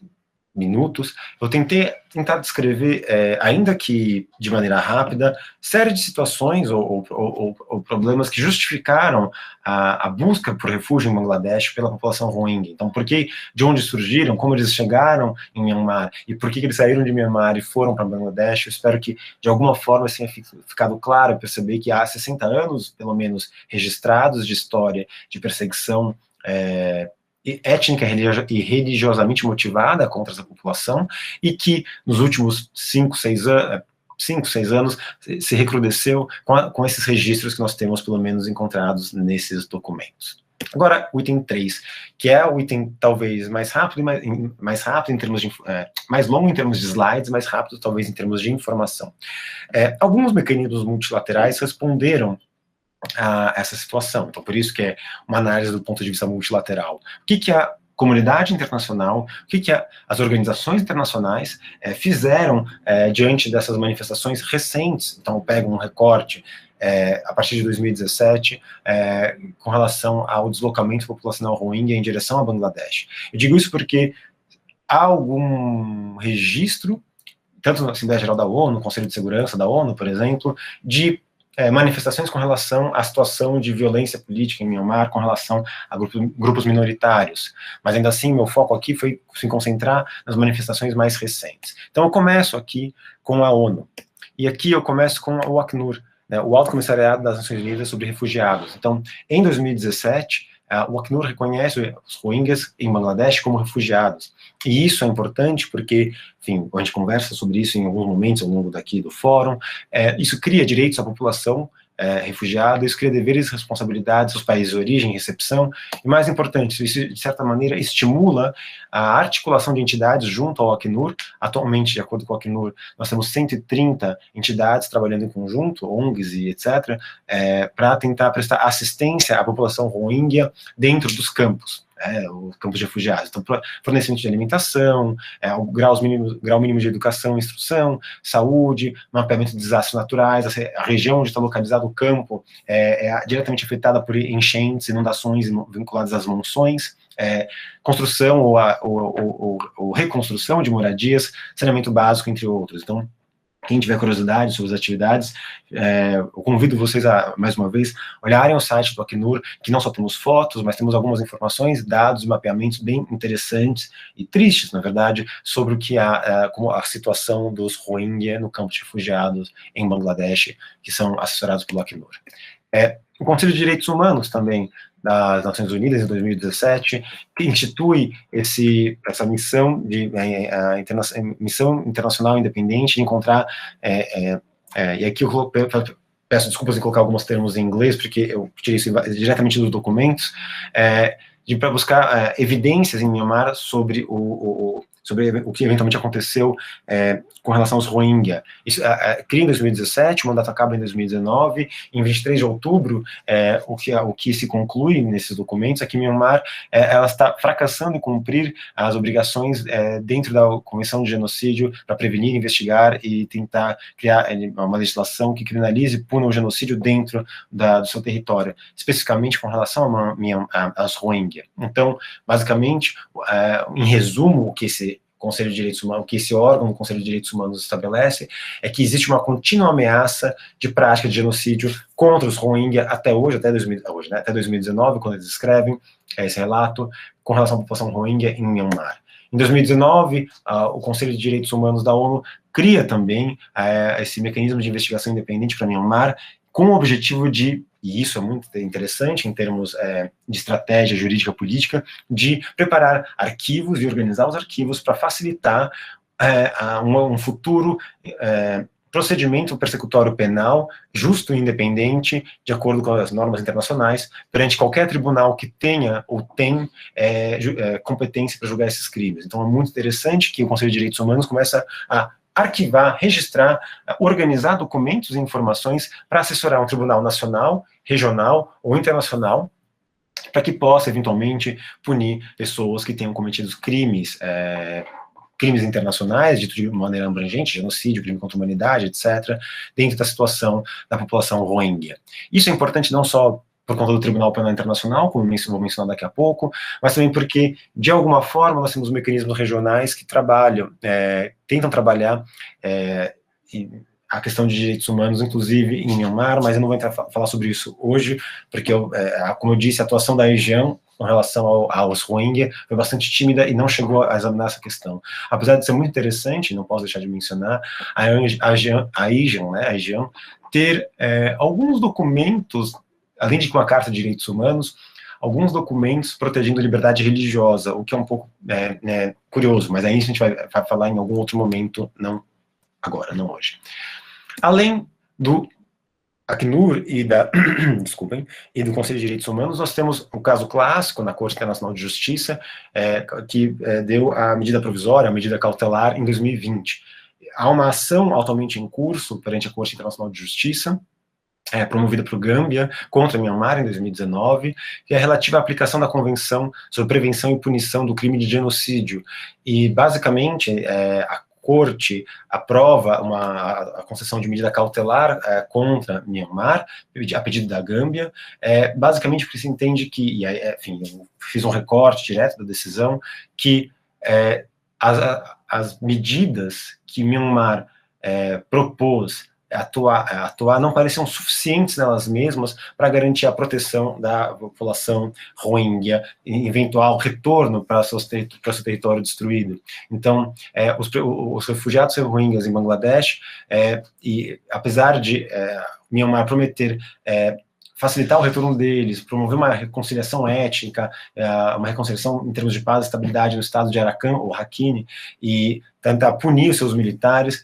minutos, eu tentar descrever, ainda que de maneira rápida, série de situações ou problemas que justificaram a busca por refúgio em Bangladesh pela população Rohingya. Então, de onde surgiram, como eles chegaram em Myanmar e por que eles saíram de Myanmar e foram para Bangladesh. Eu espero que, de alguma forma, tenha ficado claro, perceber que há 60 anos, pelo menos, registrados de história de perseguição étnica e religiosamente motivada contra essa população, e que nos últimos 5, 6 anos se recrudesceu com esses registros que nós temos, pelo menos, encontrados nesses documentos. Agora, o item 3, que é o item talvez mais rápido, mais rápido em termos de mais longo em termos de slides, mais rápido talvez em termos de informação. Alguns mecanismos multilaterais responderam a essa situação. Então, por isso que é uma análise do ponto de vista multilateral. O que a comunidade internacional, o que as organizações internacionais fizeram diante dessas manifestações recentes? Então, eu pego um recorte a partir de 2017, com relação ao deslocamento populacional Rohingya em direção a Bangladesh. Eu digo isso porque há algum registro, tanto na Assembleia Geral da ONU, no Conselho de Segurança da ONU, por exemplo, de manifestações com relação à situação de violência política em Myanmar, com relação a grupos minoritários. Mas ainda assim, meu foco aqui foi se concentrar nas manifestações mais recentes. Então eu começo aqui com a ONU. E aqui eu começo com o Acnur, o Alto Comissariado das Nações Unidas sobre Refugiados. Então, em 2017, o Acnur reconhece os Rohingyas em Bangladesh como refugiados. E isso é importante porque, enfim, a gente conversa sobre isso em alguns momentos ao longo daqui do fórum, isso cria direitos à população refugiada, isso cria deveres e responsabilidades aos países de origem e recepção, e mais importante, isso de certa maneira estimula a articulação de entidades junto ao Acnur. Atualmente, de acordo com o Acnur, nós temos 130 entidades trabalhando em conjunto, ONGs e etc., para tentar prestar assistência à população Rohingya dentro dos campos. Os campos de refugiados. Então, fornecimento de alimentação, o grau mínimo de educação e instrução, saúde, mapeamento de desastres naturais, a região onde está localizado o campo é diretamente afetada por enchentes, inundações vinculadas às monções, construção ou reconstrução de moradias, saneamento básico, entre outros. Então, quem tiver curiosidade sobre as atividades, eu convido vocês a, mais uma vez, olharem o site do Acnur, que não só temos fotos, mas temos algumas informações, dados e mapeamentos bem interessantes e tristes, na verdade, sobre o que como a situação dos Rohingya no campo de refugiados em Bangladesh, que são assessorados pelo Acnur. O Conselho de Direitos Humanos também, das Nações Unidas em 2017, que institui essa missão missão internacional independente de encontrar, e aqui eu peço desculpas em colocar alguns termos em inglês, porque eu tirei isso diretamente dos documentos, para buscar evidências em Myanmar sobre o que eventualmente aconteceu com relação aos Rohingya. Isso cria em 2017, o mandato acaba em 2019, em 23 de outubro, o que se conclui nesses documentos é que Myanmar ela está fracassando em cumprir as obrigações dentro da Convenção de Genocídio para prevenir, investigar e tentar criar uma legislação que criminalize e puna o genocídio dentro do seu território, especificamente com relação aos Rohingya. Então, basicamente, em resumo, o que esse Conselho de Direitos Humanos, o que esse órgão do Conselho de Direitos Humanos estabelece é que existe uma contínua ameaça de prática de genocídio contra os Rohingya até hoje, até 2019, quando eles escrevem esse relato com relação à população Rohingya em Myanmar. Em 2019, o Conselho de Direitos Humanos da ONU cria também esse mecanismo de investigação independente para Myanmar, com o objetivo de, e isso é muito interessante em termos de estratégia jurídica política, de preparar arquivos e organizar os arquivos para facilitar um futuro procedimento persecutório penal justo e independente, de acordo com as normas internacionais, perante qualquer tribunal que tenha ou tem competência para julgar esses crimes. Então é muito interessante que o Conselho de Direitos Humanos começa a arquivar, registrar, organizar documentos e informações para assessorar um tribunal nacional, regional ou internacional, para que possa, eventualmente, punir pessoas que tenham cometido crimes internacionais, dito de maneira abrangente, genocídio, crime contra a humanidade, etc., dentro da situação da população Rohingya. Isso é importante não só por conta do Tribunal Penal Internacional, como vou mencionar daqui a pouco, mas também porque, de alguma forma, nós temos mecanismos regionais que tentam trabalhar a questão de direitos humanos, inclusive em Myanmar, mas eu não vou falar sobre isso hoje, porque, como eu disse, a atuação da ASEAN com relação aos Rohingya foi bastante tímida e não chegou a examinar essa questão. Apesar de ser muito interessante, não posso deixar de mencionar, a ASEAN ter alguns documentos, além de uma Carta de Direitos Humanos, alguns documentos protegendo a liberdade religiosa, o que é um pouco curioso, mas aí a gente vai falar em algum outro momento, não agora, não hoje. Além do Acnur e e do Conselho de Direitos Humanos, nós temos o caso clássico na Corte Internacional de Justiça, que deu a medida provisória, a medida cautelar, em 2020. Há uma ação atualmente em curso perante a Corte Internacional de Justiça, promovida por Gâmbia contra Myanmar em 2019, que é relativa à aplicação da Convenção sobre Prevenção e Punição do Crime de Genocídio. E, basicamente, a Corte aprova a concessão de medida cautelar contra Myanmar, a pedido da Gâmbia, basicamente porque se entende que, enfim, eu fiz um recorte direto da decisão, que as medidas que Myanmar propôs atuar não pareciam suficientes nelas mesmas para garantir a proteção da população Rohingya em eventual retorno para seu território destruído. Então, os refugiados Rohingyas em Bangladesh, e apesar de Myanmar prometer facilitar o retorno deles, promover uma reconciliação étnica, uma reconciliação em termos de paz e estabilidade no estado de Arakan ou Rakhine, e tentar punir os seus militares,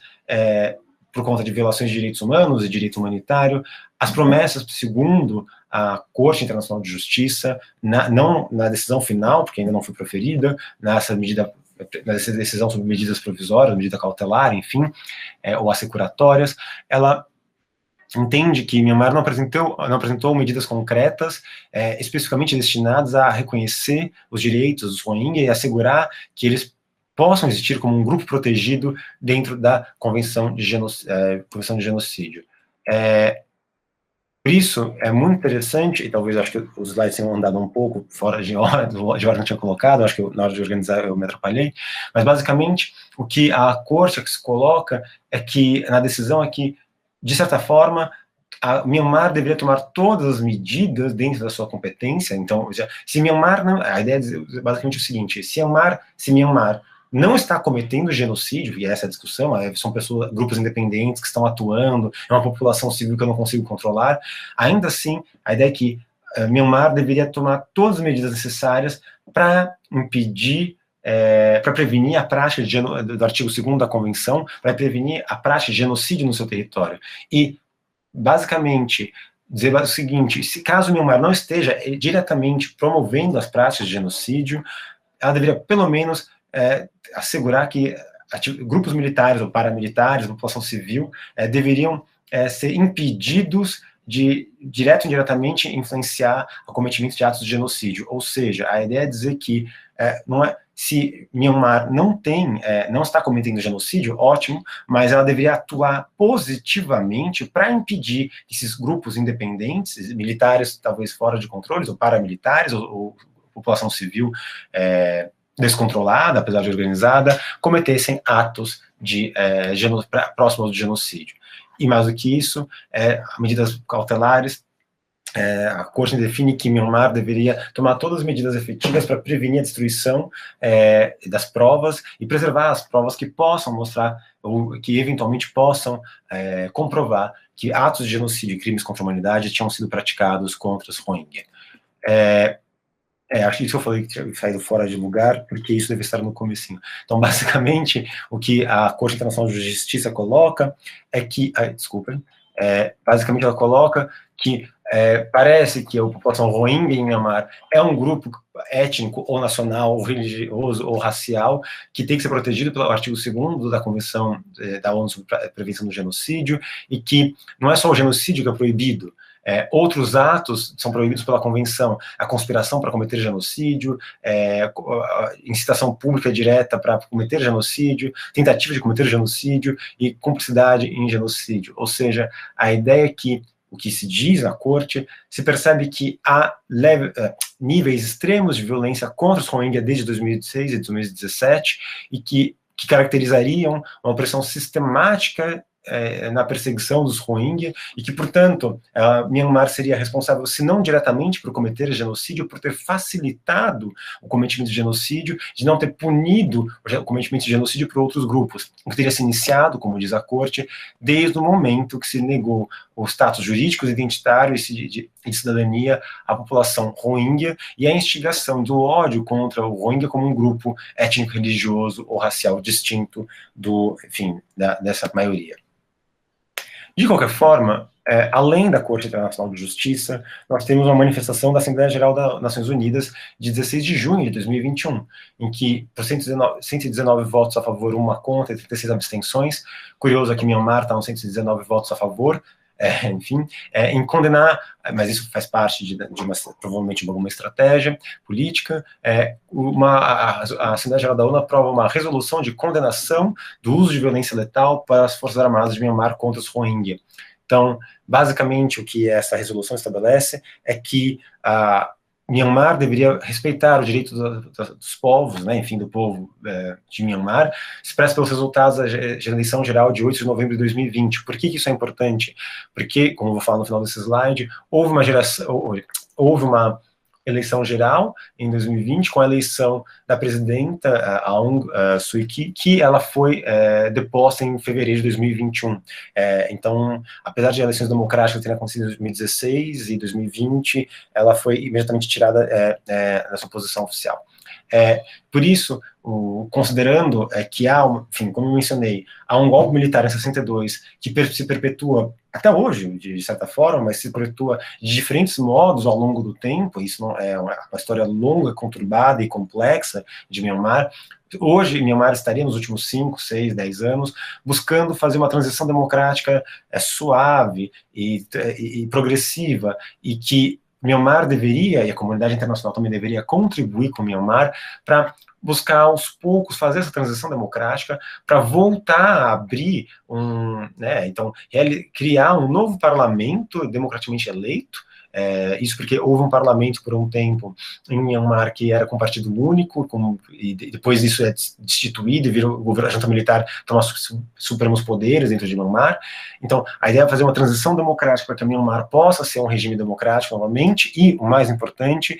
por conta de violações de direitos humanos e direito humanitário, as promessas, segundo a Corte Internacional de Justiça, não na decisão final, porque ainda não foi proferida, nessa decisão sobre medidas provisórias, medida cautelar, enfim, ou assecuratórias, ela entende que Myanmar não apresentou medidas concretas, especificamente destinadas a reconhecer os direitos dos Rohingya e assegurar que eles possam existir como um grupo protegido dentro da Convenção de Genocídio. Por isso, é muito interessante, e talvez acho que os slides tenham andado um pouco fora de hora que eu tinha colocado, acho que na hora de organizar eu me atrapalhei, mas basicamente o que a Corte se coloca é que, na decisão, é que, de certa forma, a Myanmar deveria tomar todas as medidas dentro da sua competência. Então, se Myanmar não, a ideia é basicamente o seguinte: se Myanmar não está cometendo genocídio, e essa é a discussão, são grupos independentes que estão atuando, é uma população civil que eu não consigo controlar, ainda assim, a ideia é que Myanmar deveria tomar todas as medidas necessárias para impedir, para prevenir a prática do artigo 2º da Convenção, para prevenir a prática de genocídio no seu território. E, basicamente, dizer o seguinte: se caso Myanmar não esteja diretamente promovendo as práticas de genocídio, ela deveria, pelo menos, assegurar que grupos militares ou paramilitares, população civil, deveriam ser impedidos de, direto ou indiretamente, influenciar o cometimento de atos de genocídio. Ou seja, a ideia é dizer que se Myanmar não está cometendo genocídio, ótimo, mas ela deveria atuar positivamente para impedir que esses grupos independentes, militares talvez fora de controles, ou paramilitares, ou população civil descontrolada, apesar de organizada, cometessem atos próximos do genocídio. E mais do que isso, medidas cautelares, a Corte define que Myanmar deveria tomar todas as medidas efetivas para prevenir a destruição das provas e preservar as provas que possam mostrar, ou que eventualmente possam comprovar que atos de genocídio e crimes contra a humanidade tinham sido praticados contra os Rohingya. Acho que isso eu falei que tinha saído fora de lugar, porque isso deve estar no comecinho. Então, basicamente, o que a Corte Internacional de Justiça coloca é que, basicamente ela coloca que parece que a população Rohingya em Myanmar é um grupo étnico, ou nacional, ou religioso, ou racial, que tem que ser protegido pelo artigo 2º da Convenção da ONU sobre a Prevenção do Genocídio, e que não é só o genocídio que é proibido, outros atos são proibidos pela Convenção: a conspiração para cometer genocídio, incitação pública direta para cometer genocídio, tentativa de cometer genocídio e cumplicidade em genocídio. Ou seja, a ideia é que o que se diz na Corte, se percebe que há níveis extremos de violência contra os Rohingya desde 2006 e 2017, e que caracterizariam uma opressão sistemática na perseguição dos Rohingya, e que, portanto, Myanmar seria responsável, se não diretamente por cometer genocídio, por ter facilitado o cometimento de genocídio, de não ter punido o cometimento de genocídio por outros grupos, o que teria se iniciado, como diz a Corte, desde o momento que se negou o status jurídico, identitário e de cidadania à população Rohingya, e a instigação do ódio contra o Rohingya como um grupo étnico, religioso ou racial distinto dessa maioria. De qualquer forma, além da Corte Internacional de Justiça, nós temos uma manifestação da Assembleia Geral das Nações Unidas de 16 de junho de 2021, em que, por 119 votos a favor, 1 contra e 36 abstenções, curioso é que Myanmar está com 119 votos a favor, em condenar, mas isso faz parte de provavelmente alguma estratégia política, a Assembleia Geral da ONU aprova uma resolução de condenação do uso de violência letal para as Forças Armadas de Myanmar contra os Rohingya. Então, basicamente, o que essa resolução estabelece é que Myanmar deveria respeitar o direito dos povos, do povo de Myanmar, expresso pelos resultados da eleição geral de 8 de novembro de 2020. Por que isso é importante? Porque, como eu vou falar no final desse slide, houve uma eleição geral em 2020, com a eleição da presidenta Aung Suu Kyi, que ela foi deposta em fevereiro de 2021. Então, apesar de eleições democráticas terem acontecido em 2016 e 2020, ela foi imediatamente tirada da sua posição oficial. Por isso, considerando que como eu mencionei, há um golpe militar em 62 que se perpetua até hoje, de certa forma, mas se perpetua de diferentes modos ao longo do tempo. Isso não é uma história longa, conturbada e complexa de Myanmar. Hoje, Myanmar estaria nos últimos 5, 6, 10 anos buscando fazer uma transição democrática suave e progressiva, e que Myanmar deveria, e a comunidade internacional também deveria contribuir com Myanmar para buscar aos poucos fazer essa transição democrática, para voltar a abrir criar um novo parlamento democraticamente eleito. Isso porque houve um parlamento por um tempo em Myanmar que era com partido único, e depois isso é destituído e a junta militar toma supremos poderes dentro de Myanmar. Então, a ideia é fazer uma transição democrática para que Myanmar possa ser um regime democrático novamente e, o mais importante,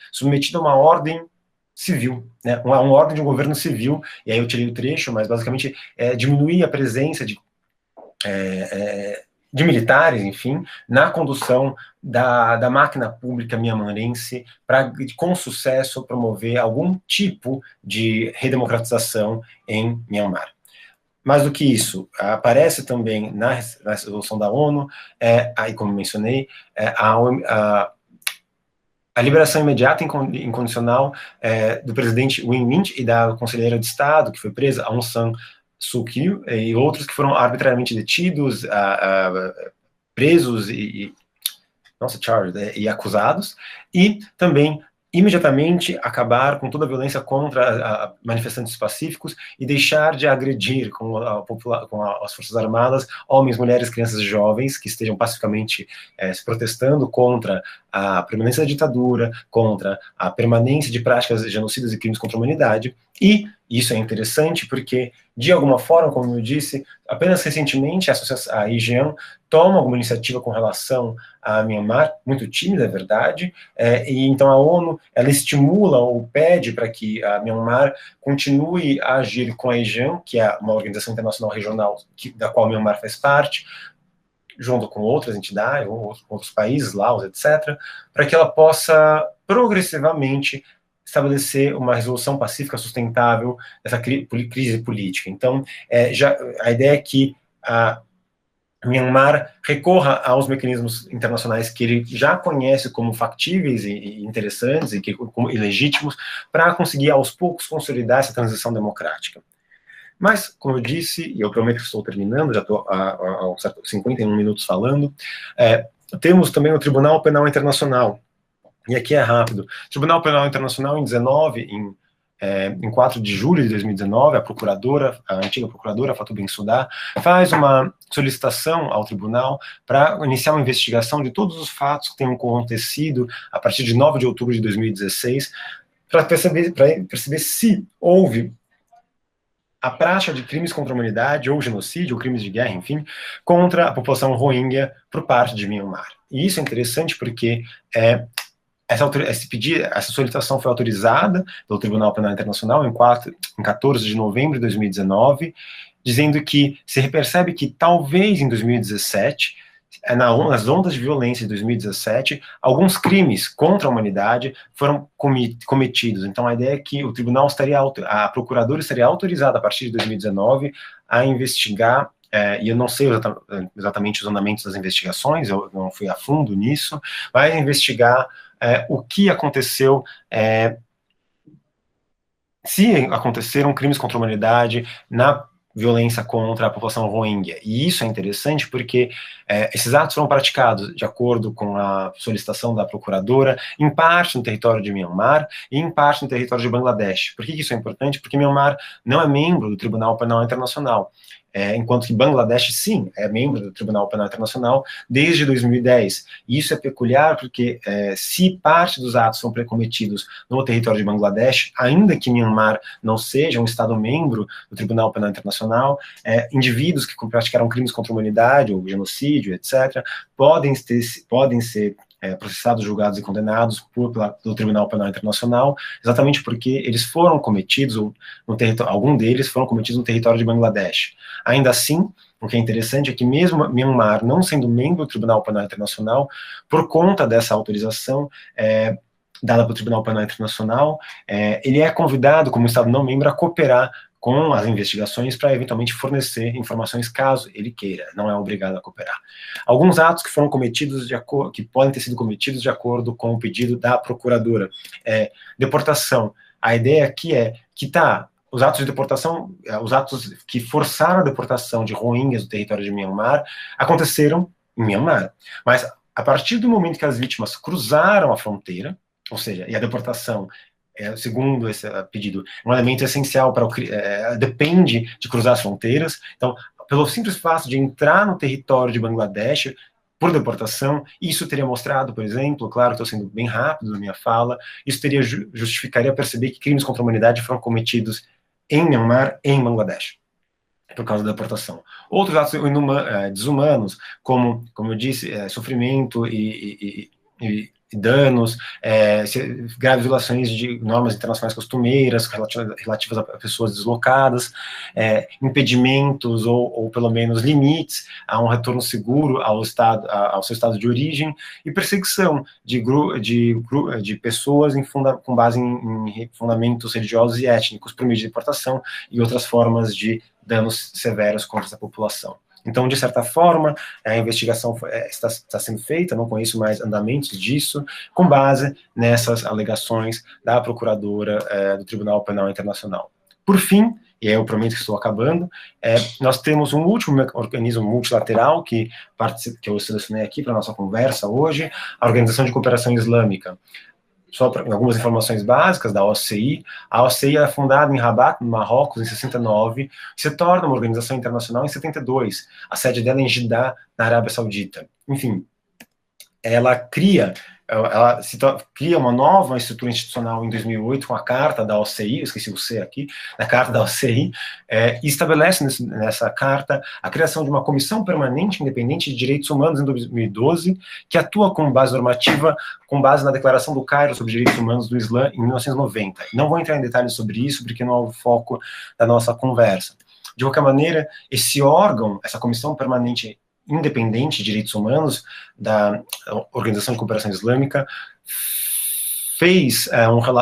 submetido a uma ordem civil, uma ordem de um governo civil. E aí eu tirei o trecho, mas basicamente diminuir a presença de militares, enfim, na condução da máquina pública mianmarense para, com sucesso, promover algum tipo de redemocratização em Myanmar. Mais do que isso, aparece também na resolução da ONU, aí como mencionei, a liberação imediata e incondicional do presidente Win Myint e da conselheira de Estado, que foi presa, Aung San Suu Kyi, e outros que foram arbitrariamente detidos, presos charged, e acusados, e também imediatamente acabar com toda a violência contra manifestantes pacíficos e deixar de agredir com as Forças Armadas homens, mulheres, crianças e jovens que estejam pacificamente se protestando contra a permanência da ditadura, contra a permanência de práticas genocidas e crimes contra a humanidade. E isso é interessante porque, de alguma forma, como eu disse, apenas recentemente a região toma alguma iniciativa com relação a Myanmar, muito tímida, é verdade, e então a ONU ela estimula ou pede para que a Myanmar continue a agir com a região, que é uma organização internacional regional da qual a Myanmar faz parte, junto com outras entidades, outros países, Laos, etc., para que ela possa progressivamente estabelecer uma resolução pacífica sustentável dessa crise política. Então, a ideia é que a Myanmar recorra aos mecanismos internacionais que ele já conhece como factíveis e interessantes e como legítimos para conseguir, aos poucos, consolidar essa transição democrática. Mas, como eu disse, e eu prometo que estou terminando, já estou há 51 minutos falando, temos também o Tribunal Penal Internacional, e aqui é rápido. O Tribunal Penal Internacional, em 4 de julho de 2019, a antiga procuradora, Fatou Bensouda, faz uma solicitação ao tribunal para iniciar uma investigação de todos os fatos que tenham acontecido a partir de 9 de outubro de 2016, para perceber se houve a prática de crimes contra a humanidade, ou genocídio, ou crimes de guerra, enfim, contra a população Rohingya por parte de Myanmar. E isso é interessante porque essa solicitação foi autorizada pelo Tribunal Penal Internacional em 14 de novembro de 2019, dizendo que se percebe que talvez em 2017, nas ondas de violência de 2017, alguns crimes contra a humanidade foram cometidos. Então a ideia é que o tribunal a procuradora estaria autorizada a partir de 2019 a investigar, e eu não sei exatamente os andamentos das investigações, eu não fui a fundo nisso, mas investigar o que aconteceu, se aconteceram crimes contra a humanidade na violência contra a população Rohingya. E isso é interessante porque esses atos foram praticados de acordo com a solicitação da procuradora, em parte no território de Myanmar e em parte no território de Bangladesh. Por que isso é importante? Porque Myanmar não é membro do Tribunal Penal Internacional, enquanto que Bangladesh, sim, é membro do Tribunal Penal Internacional desde 2010. E isso é peculiar porque se parte dos atos são cometidos no território de Bangladesh, ainda que Myanmar não seja um Estado membro do Tribunal Penal Internacional, indivíduos que praticaram crimes contra a humanidade, ou genocídio, etc., podem ser processados, julgados e condenados pelo Tribunal Penal Internacional, exatamente porque eles foram cometidos, algum deles foram cometidos no território de Bangladesh. Ainda assim, o que é interessante é que mesmo Myanmar não sendo membro do Tribunal Penal Internacional, por conta dessa autorização dada pelo Tribunal Penal Internacional, ele é convidado, como Estado não membro, a cooperar com as investigações para eventualmente fornecer informações caso ele queira, não é obrigado a cooperar. Alguns atos que foram cometidos que podem ter sido cometidos de acordo com o pedido da procuradora. Deportação. A ideia aqui é que os atos de deportação, os atos que forçaram a deportação de Rohingyas do território de Myanmar, aconteceram em Myanmar. Mas a partir do momento que as vítimas cruzaram a fronteira, ou seja, e a deportação, segundo esse pedido, um elemento essencial depende de cruzar as fronteiras. Então, pelo simples fato de entrar no território de Bangladesh por deportação, isso teria mostrado, por exemplo, claro, estou sendo bem rápido na minha fala, isso justificaria perceber que crimes contra a humanidade foram cometidos em Myanmar e em Bangladesh, por causa da deportação. Outros atos desumanos, como eu disse, sofrimento e danos, graves violações de normas internacionais costumeiras relativas a pessoas deslocadas, impedimentos ou pelo menos limites a um retorno seguro ao seu estado de origem, e perseguição de pessoas com base em fundamentos religiosos e étnicos por meio de deportação e outras formas de danos severos contra essa população. Então, de certa forma, a investigação está sendo feita, não conheço mais andamentos disso, com base nessas alegações da procuradora do Tribunal Penal Internacional. Por fim, e eu prometo que estou acabando, nós temos um último organismo multilateral que eu selecionei aqui para a nossa conversa hoje, a Organização de Cooperação Islâmica. Só para algumas informações básicas da OCI. A OCI é fundada em Rabat, no Marrocos, em 69, e se torna uma organização internacional em 72. A sede dela é em Jeddah, na Arábia Saudita. Enfim, ela cria uma nova estrutura institucional em 2008 com a Carta da OCI, eu esqueci o C aqui, na Carta da OCI, e estabelece nessa carta a criação de uma comissão permanente independente de direitos humanos em 2012, que atua como base normativa com base na Declaração do Cairo sobre Direitos Humanos do Islã em 1990. Não vou entrar em detalhes sobre isso, porque não é o foco da nossa conversa. De qualquer maneira, esse órgão, essa comissão permanente independente de direitos humanos da Organização de Cooperação Islâmica fez,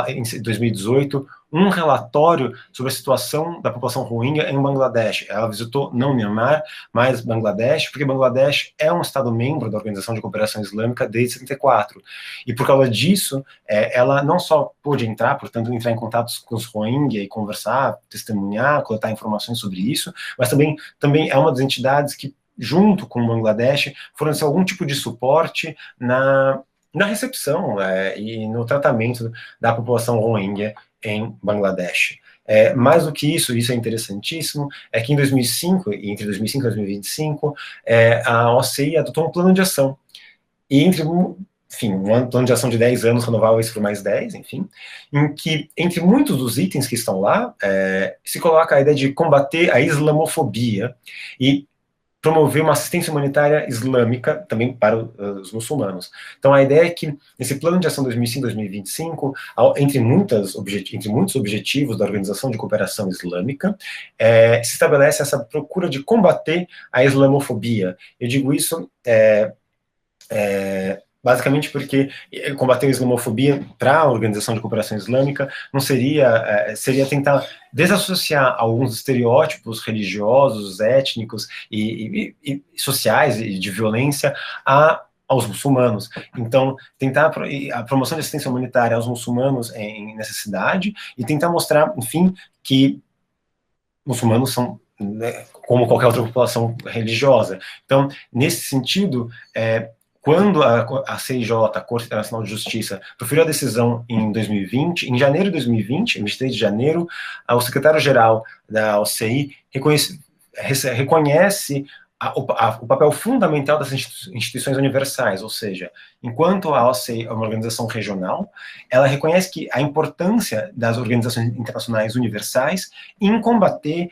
em 2018, um relatório sobre a situação da população Rohingya em Bangladesh. Ela visitou não Myanmar, mas Bangladesh, porque Bangladesh é um Estado-membro da Organização de Cooperação Islâmica desde 74. E por causa disso, ela não só pôde portanto, entrar em contato com os Rohingya e conversar, testemunhar, coletar informações sobre isso, mas também é uma das entidades que, junto com o Bangladesh, forneceu algum tipo de suporte na recepção e no tratamento da população Rohingya em Bangladesh. Mais do que isso é interessantíssimo, é que em 2005, entre 2005 e 2025, a OCI adotou um plano de ação, e um plano de ação de 10 anos, renováveis por mais 10, enfim, em que, entre muitos dos itens que estão lá, se coloca a ideia de combater a islamofobia e promover uma assistência humanitária islâmica também para os muçulmanos. Então, a ideia é que, nesse plano de ação 2005-2025, entre muitos objetivos da Organização de Cooperação Islâmica, se estabelece essa procura de combater a islamofobia. Eu digo isso basicamente porque combater a islamofobia para a Organização de Cooperação Islâmica não seria tentar desassociar alguns estereótipos religiosos, étnicos e sociais e de violência aos muçulmanos. Então, tentar a promoção de assistência humanitária aos muçulmanos em necessidade e tentar mostrar, enfim, que muçulmanos são, como qualquer outra população religiosa. Então, nesse sentido, quando a CIJ, a Corte Internacional de Justiça, proferiu a decisão em 2020, em janeiro de 2020, em 23 de janeiro, o secretário-geral da OCI reconhece o papel fundamental das instituições universais, ou seja, enquanto a OCI é uma organização regional, ela reconhece que a importância das organizações internacionais universais em combater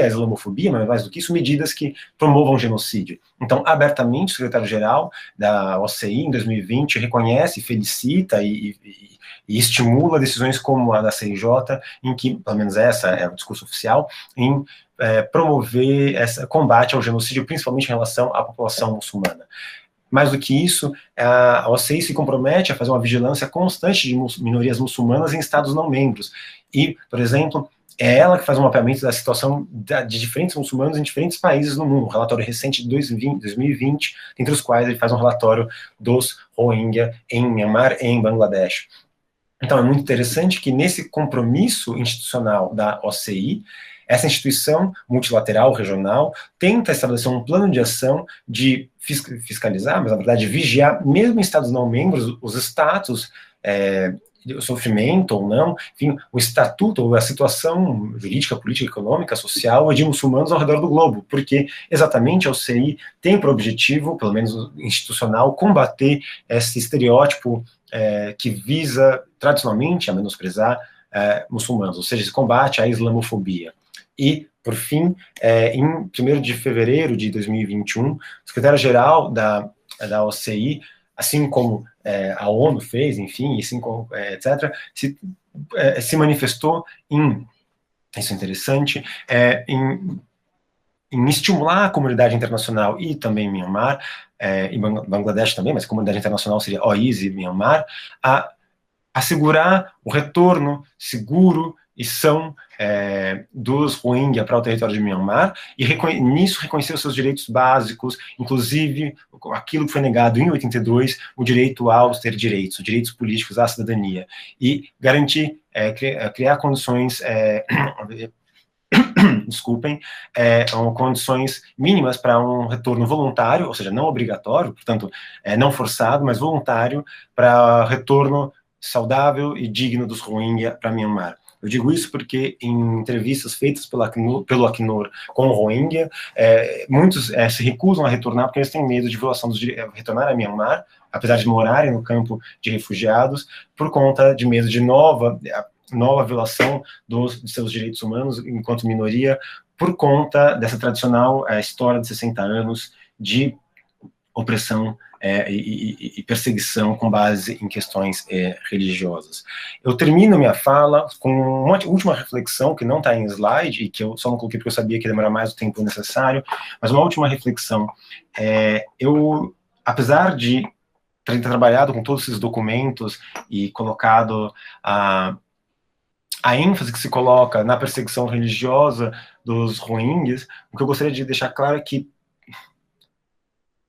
a islamofobia, mas mais do que isso, medidas que promovam genocídio. Então, abertamente, o secretário-geral da OCI, em 2020, reconhece, felicita e estimula decisões como a da CIJ, em que, pelo menos essa é o discurso oficial, em promover esse combate ao genocídio, principalmente em relação à população muçulmana. Mais do que isso, a OCI se compromete a fazer uma vigilância constante de minorias muçulmanas em estados não membros. E, por exemplo, é ela que faz um mapeamento da situação de diferentes muçulmanos em diferentes países no mundo. Um relatório recente de 2020, entre os quais ele faz um relatório dos Rohingya em Myanmar e em Bangladesh. Então, é muito interessante que nesse compromisso institucional da OCI, essa instituição multilateral, regional, tenta estabelecer um plano de ação de fiscalizar, mas na verdade vigiar, mesmo em estados não membros, os status, o sofrimento ou não, enfim, o estatuto ou a situação jurídica, política, econômica, social de muçulmanos ao redor do globo, porque exatamente a OCI tem por objetivo, pelo menos institucional, combater esse estereótipo que visa tradicionalmente a menosprezar muçulmanos, ou seja, esse combate à islamofobia. E, por fim, em 1º de fevereiro de 2021, o secretário-geral da OCI assim como a ONU fez, enfim, e assim como, etc., se manifestou em, isso é interessante, em estimular a comunidade internacional e também Myanmar, e Bangladesh também, mas a comunidade internacional seria OIS e Myanmar, a assegurar o retorno seguro e são dos Rohingya para o território de Myanmar, e nisso reconhecer os seus direitos básicos, inclusive aquilo que foi negado em 82, o direito aos ter direitos, os direitos políticos à cidadania, e garantir, criar condições desculpem, condições mínimas para um retorno voluntário, ou seja, não obrigatório, portanto, não forçado, mas voluntário, para retorno saudável e digno dos Rohingya para Myanmar. Eu digo isso porque em entrevistas feitas pelo Acnur com o Rohingya, muitos se recusam a retornar porque eles têm medo de violação dos direitos, retornar a Myanmar, apesar de morarem no campo de refugiados, por conta de medo de nova violação de seus direitos humanos enquanto minoria, por conta dessa tradicional história de 60 anos de opressão e perseguição com base em questões religiosas. Eu termino minha fala com uma última reflexão, que não está em slide, e que eu só não coloquei porque eu sabia que ia demorar mais o tempo necessário, mas uma última reflexão. Eu, apesar de ter trabalhado com todos esses documentos e colocado a ênfase que se coloca na perseguição religiosa dos Rohingyas, o que eu gostaria de deixar claro é que,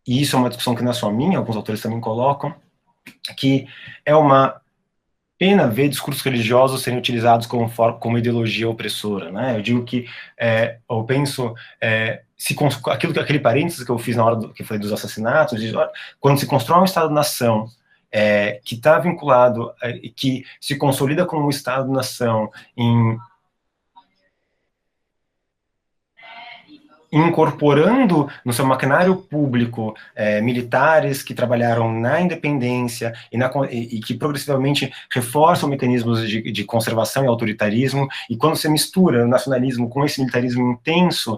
e isso é uma discussão que não é só minha, alguns autores também colocam, que é uma pena ver discursos religiosos serem utilizados como ideologia opressora, né? Eu digo que, eu penso, aquele parênteses que eu fiz na hora que foi dos assassinatos, quando se constrói um Estado-nação que está vinculado, que se consolida como um Estado-nação incorporando no seu maquinário público militares que trabalharam na independência e que progressivamente reforçam mecanismos de conservação e autoritarismo, e quando você mistura o nacionalismo com esse militarismo intenso,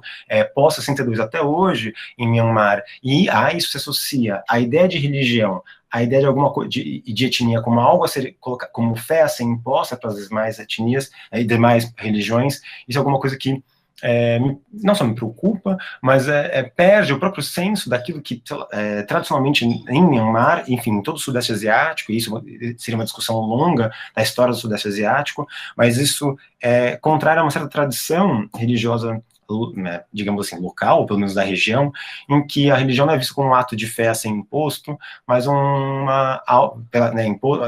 pós-62 até hoje, em Myanmar, e a isso se associa a ideia de religião, a ideia de alguma coisa de etnia como algo a ser colocado, como fé a ser imposta para as demais etnias e demais religiões, isso é alguma coisa que não só me preocupa, mas perde o próprio senso daquilo que tradicionalmente em Myanmar, enfim, em todo o Sudeste Asiático, e isso seria uma discussão longa da história do Sudeste Asiático, mas isso é contrário a uma certa tradição religiosa, digamos assim, local, pelo menos da região, em que a religião não é vista como um ato de fé a ser imposto, mas não é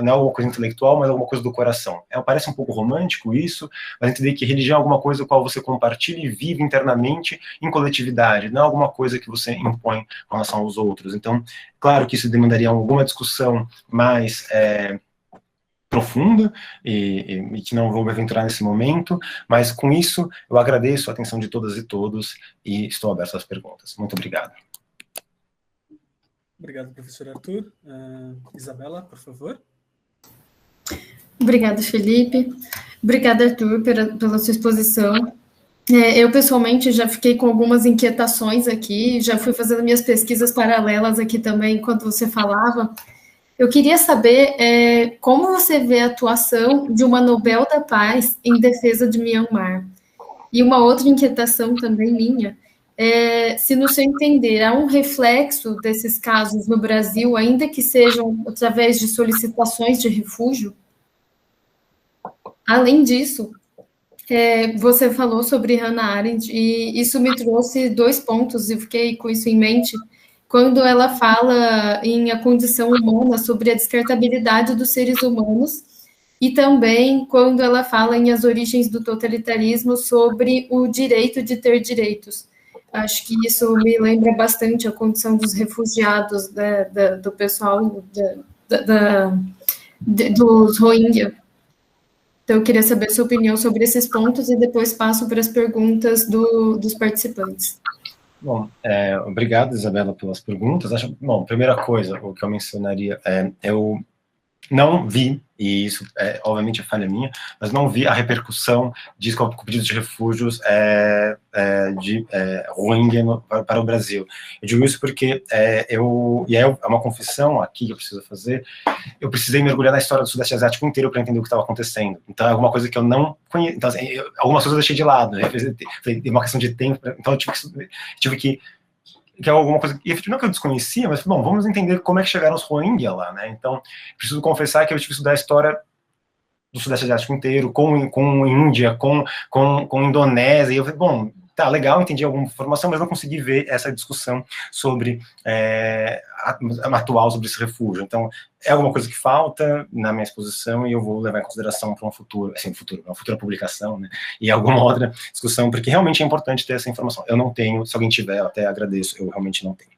alguma coisa intelectual, mas alguma coisa do coração. Parece um pouco romântico isso, mas entender que religião é alguma coisa com a qual você compartilha e vive internamente em coletividade, não é alguma coisa que você impõe com relação aos outros. Então, claro que isso demandaria alguma discussão mais profunda e que não vou me aventurar nesse momento, mas com isso eu agradeço a atenção de todas e todos e estou aberto às perguntas. Muito obrigado. Obrigado, professor Arthur. Isabela, por favor. Obrigada, Felipe. Obrigada, Arthur, pela sua exposição. Eu, pessoalmente, já fiquei com algumas inquietações aqui, já fui fazendo minhas pesquisas paralelas aqui também, enquanto você falava. Eu queria saber como você vê a atuação de uma Nobel da Paz em defesa de Myanmar. E uma outra inquietação também minha se, no seu entender, há um reflexo desses casos no Brasil, ainda que sejam através de solicitações de refúgio. Além disso, você falou sobre Hannah Arendt, e isso me trouxe 2 pontos, e fiquei com isso em mente, quando ela fala em A Condição Humana, sobre a descartabilidade dos seres humanos, e também quando ela fala em As Origens do Totalitarismo, sobre o direito de ter direitos. Acho que isso me lembra bastante a condição dos refugiados, do pessoal, dos Rohingya. Então, eu queria saber a sua opinião sobre esses pontos e depois passo para as perguntas dos participantes. Bom, obrigado, Isabela, pelas perguntas. Primeira coisa, o que eu mencionaria, eu não vi, e isso obviamente é falha minha, mas não vi a repercussão disso com pedidos de refúgios de Rohingya para o Brasil. Eu digo isso porque é uma confissão aqui que eu preciso fazer. Eu precisei mergulhar na história do Sudeste Asiático inteiro para entender o que estava acontecendo. Então é alguma coisa que eu não conheço. Então, assim, algumas coisas eu deixei de lado, né? Tem uma questão de tempo, então eu tive que é alguma coisa que não que eu desconhecia, mas, bom, vamos entender como é que chegaram os Rohingya lá, né? Então, preciso confessar que eu tive que estudar a história do Sudeste Asiático inteiro, com Índia, com Indonésia, e eu falei, bom, tá, legal, entendi alguma informação, mas não consegui ver essa discussão sobre atual sobre esse refúgio. Então, é alguma coisa que falta na minha exposição e eu vou levar em consideração para uma futura publicação, né, e alguma outra discussão, porque realmente é importante ter essa informação. Eu não tenho, se alguém tiver, eu até agradeço, eu realmente não tenho.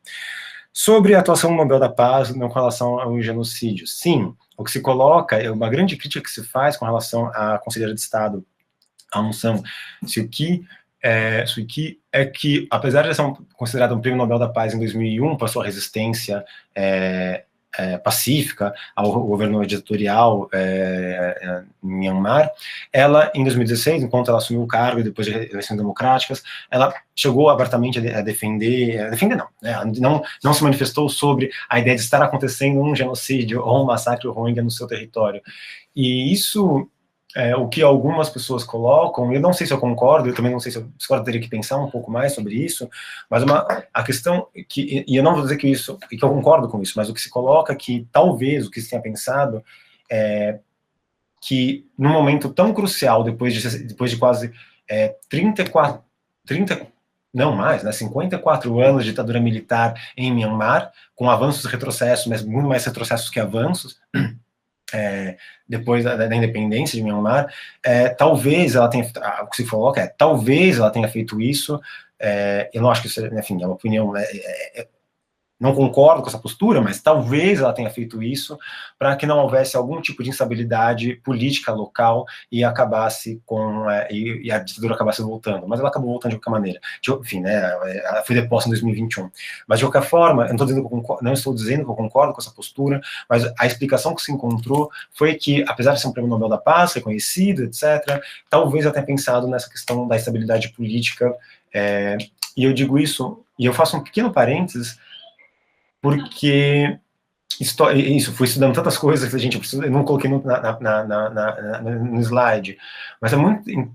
Sobre a atuação do Nobel da Paz com relação ao genocídio, sim, o que se coloca, uma grande crítica que se faz com relação à conselheira de Estado, Aung San Suu Kyi, é que, apesar de ser considerado um prêmio Nobel da Paz em 2001 por sua resistência pacífica ao governo ditatorial em Myanmar, ela, em 2016, enquanto ela assumiu o cargo, depois de eleições democráticas, ela chegou abertamente a defender não, né, não se manifestou sobre a ideia de estar acontecendo um genocídio ou um massacre Rohingya no seu território. E isso o que algumas pessoas colocam, eu não sei se eu concordo, eu também não sei se eu discordo, teria que pensar um pouco mais sobre isso, mas a questão, e eu não vou dizer que eu concordo com isso, mas o que se coloca que talvez o que se tenha pensado é que num momento tão crucial, depois de quase 54 anos de ditadura militar em Myanmar, com avanços e retrocessos, mas muito mais retrocessos que avanços, depois da independência de Myanmar, talvez ela tenha, o que se coloca talvez ela tenha feito isso, eu não acho que isso, enfim, é uma opinião, não concordo com essa postura, mas talvez ela tenha feito isso para que não houvesse algum tipo de instabilidade política local e acabasse e a ditadura acabasse voltando. Mas ela acabou voltando de qualquer maneira. Enfim, né, ela foi deposta em 2021. Mas de qualquer forma, eu não estou dizendo que eu concordo com essa postura, mas a explicação que se encontrou foi que, apesar de ser um prêmio Nobel da Paz, reconhecido, etc., talvez ela tenha pensado nessa questão da estabilidade política, e eu digo isso, e eu faço um pequeno parênteses, porque isso, fui estudando tantas coisas que eu não coloquei no slide, mas é muito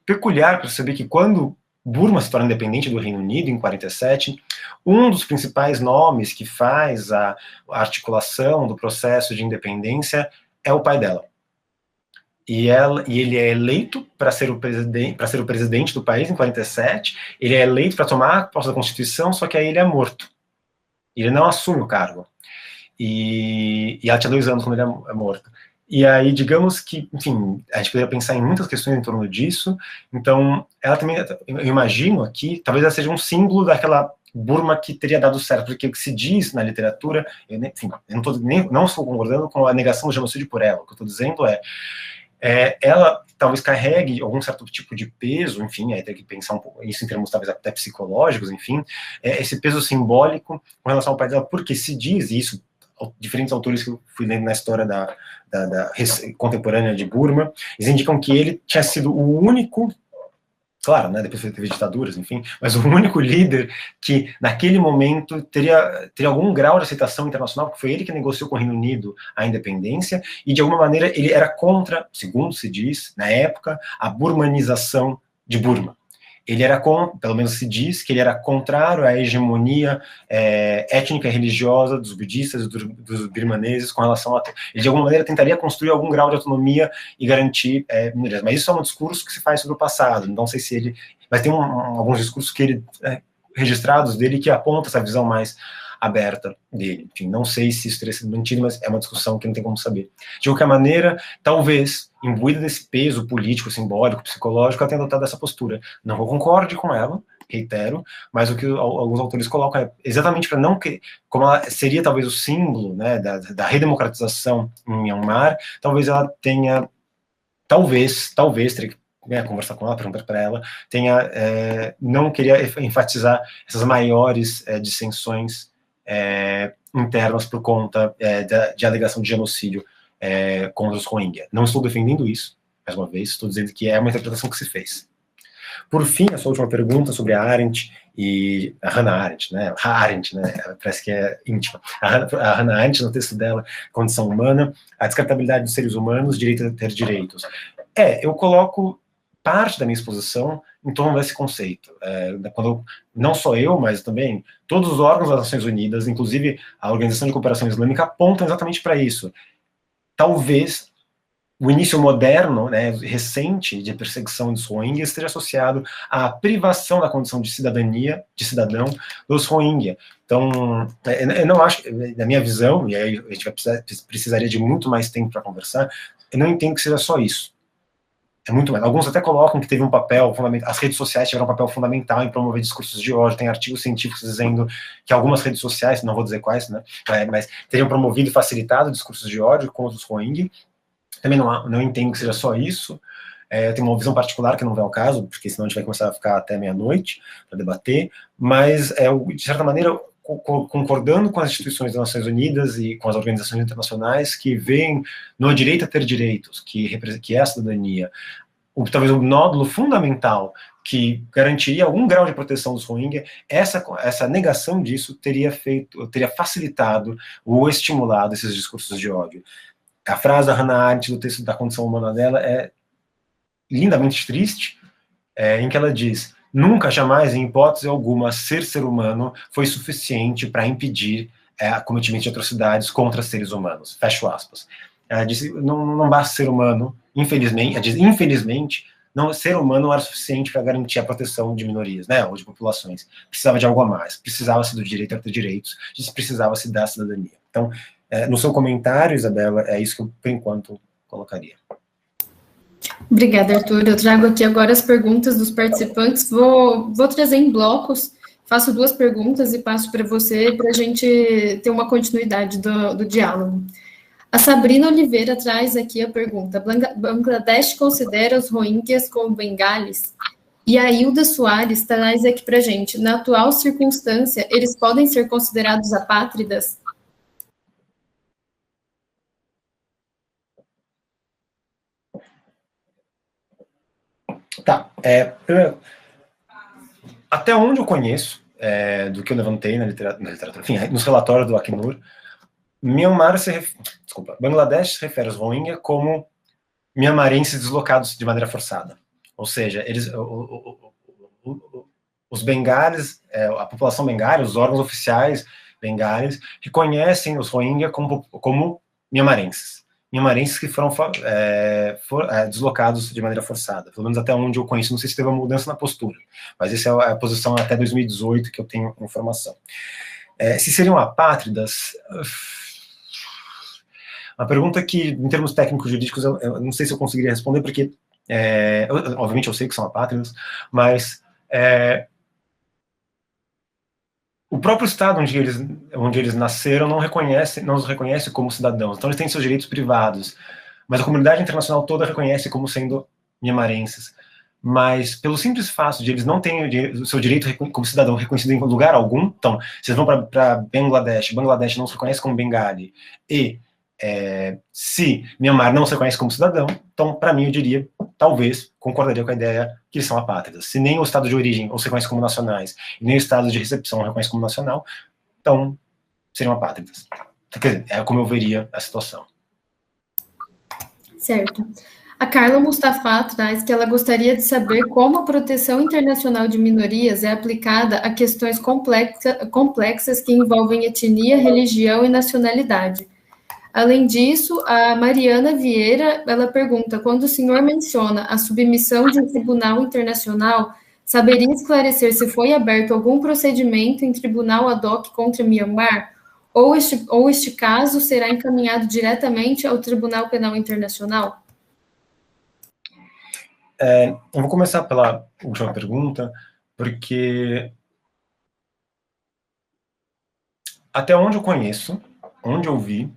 peculiar perceber que quando Burma se torna independente do Reino Unido, em 47, um dos principais nomes que faz a articulação do processo de independência é o pai dela. E ele é eleito para ser o presidente do país em 47, ele é eleito para tomar posse da Constituição, só que aí ele é morto. Ele não assume o cargo. E ela tinha 2 anos quando ele é morto. E aí, digamos que, enfim, a gente poderia pensar em muitas questões em torno disso. Então, ela também, eu imagino aqui, talvez ela seja um símbolo daquela Burma que teria dado certo, porque o que se diz na literatura, enfim, eu não estou concordando com a negação do genocídio por ela. O que eu estou dizendo ela talvez carregue algum certo tipo de peso, enfim, aí tem que pensar um pouco isso em termos talvez até psicológicos, enfim, esse peso simbólico com relação ao pai dela, porque se diz isso, diferentes autores que eu fui lendo na história da contemporânea de Burma, eles indicam que ele tinha sido o único, claro, né, depois teve ditaduras, enfim, mas o único líder que, naquele momento, teria algum grau de aceitação internacional, porque foi ele que negociou com o Reino Unido a independência, e, de alguma maneira, ele era contra, segundo se diz, na época, a burmanização de Burma. Ele era pelo menos se diz, que ele era contrário à hegemonia étnica e religiosa dos budistas e dos birmaneses com relação a... Ele, de alguma maneira, tentaria construir algum grau de autonomia e garantir minorias. Mas isso é um discurso que se faz sobre o passado. Não sei se ele... Mas tem alguns discursos que ele registrados dele que apontam essa visão mais aberta dele. Enfim, não sei se isso teria sido mantido, mas é uma discussão que não tem como saber. De qualquer maneira, talvez, imbuída desse peso político, simbólico, psicológico, ela tenha adotado essa postura. Não concorde com ela, reitero, mas o que alguns autores colocam é exatamente para não que, como ela seria talvez o símbolo, né, da redemocratização em Myanmar, talvez ela tenha, talvez teria que conversar com ela, perguntar para ela, não queria enfatizar essas maiores dissensões internas por conta de alegação de genocídio contra os Rohingya. Não estou defendendo isso, mais uma vez, estou dizendo que é uma interpretação que se fez. Por fim, a sua última pergunta sobre a Arendt e a Hannah Arendt, né? A Arendt, né? Parece que é íntima. A Hannah Arendt, no texto dela, Condição Humana, a descartabilidade dos seres humanos, direito a ter direitos. Eu coloco parte da minha exposição em torno desse conceito. Quando não só eu, mas também todos os órgãos das Nações Unidas, inclusive a Organização de Cooperação Islâmica, apontam exatamente para isso. Talvez o início moderno, né, recente, de perseguição dos Rohingya esteja associado à privação da condição de cidadania, de cidadão, dos Rohingya. Então, eu não acho, na minha visão, e aí a gente precisaria de muito mais tempo para conversar, eu não entendo que seja só isso. É muito mais. Alguns até colocam que teve um papel fundamental, as redes sociais tiveram um papel fundamental em promover discursos de ódio, tem artigos científicos dizendo que algumas redes sociais, não vou dizer quais, né, mas teriam promovido e facilitado discursos de ódio contra os Rohingya. Também não entendo que seja só isso. Eu tenho uma visão particular que não vem ao caso, porque senão a gente vai começar a ficar até meia-noite para debater, mas, de certa maneira, concordando com as instituições das Nações Unidas e com as organizações internacionais que veem no direito a ter direitos, que é a cidadania, talvez o nódulo fundamental que garantiria algum grau de proteção dos Rohingya, essa negação disso teria facilitado ou estimulado esses discursos de ódio. A frase da Hannah Arendt, do texto da Condição Humana dela, é lindamente triste, em que ela diz: nunca, jamais, em hipótese alguma, ser humano foi suficiente para impedir o cometimento de atrocidades contra seres humanos. Fecho aspas. Ela disse: não basta ser humano, infelizmente, ela diz, infelizmente, ser humano não era suficiente para garantir a proteção de minorias, né, ou de populações. Precisava de algo a mais. Precisava-se do direito a ter direitos, precisava-se da cidadania. Então, no seu comentário, Isabela, é isso que eu, por enquanto, colocaria. Obrigada, Arthur. Eu trago aqui agora as perguntas dos participantes. Vou trazer em blocos, faço 2 perguntas e passo para você, para a gente ter uma continuidade do diálogo. A Sabrina Oliveira traz aqui a pergunta: Bangladesh considera os Rohingyas como bengalis? E a Hilda Soares traz aqui para a gente: na atual circunstância, eles podem ser considerados apátridas? Tá, até onde eu conheço, do que eu levantei na literatura, enfim, nos relatórios do Acnur, Bangladesh se refere aos Rohingya como mianmarenses deslocados de maneira forçada. Ou seja, os bengalis, a população bengali, os órgãos oficiais bengalis, reconhecem os Rohingya como mianmarenses que foram deslocados de maneira forçada, pelo menos até onde eu conheço. Não sei se teve uma mudança na postura, mas essa é a posição até 2018 que eu tenho informação. Se seriam apátridas, uma pergunta que, em termos técnicos jurídicos, eu não sei se eu conseguiria responder, porque, obviamente, eu sei que são apátridas, mas o próprio Estado onde eles nasceram não os reconhece como cidadãos, então eles têm seus direitos privados, mas a comunidade internacional toda reconhece como sendo mianmarenses. Mas, pelo simples fato de eles não terem o seu direito como cidadão reconhecido em lugar algum, então, vocês vão para Bangladesh não se reconhece como bengali, e se Myanmar não se reconhece como cidadão, então, para mim, eu diria, talvez, concordaria com a ideia que eles são apátridas. Se nem o estado de origem os reconhece como nacionais, e nem o estado de recepção os reconhece como nacional, então, seriam apátridas. Quer dizer, é como eu veria a situação. Certo. A Carla Mustafa traz que ela gostaria de saber como a proteção internacional de minorias é aplicada a questões complexas que envolvem etnia, religião e nacionalidade. Além disso, a Mariana Vieira, ela pergunta: quando o senhor menciona a submissão de um tribunal internacional, saberia esclarecer se foi aberto algum procedimento em tribunal ad hoc contra Myanmar? Ou este caso será encaminhado diretamente ao Tribunal Penal Internacional? Eu vou começar pela última pergunta, porque até onde eu conheço, onde eu vi,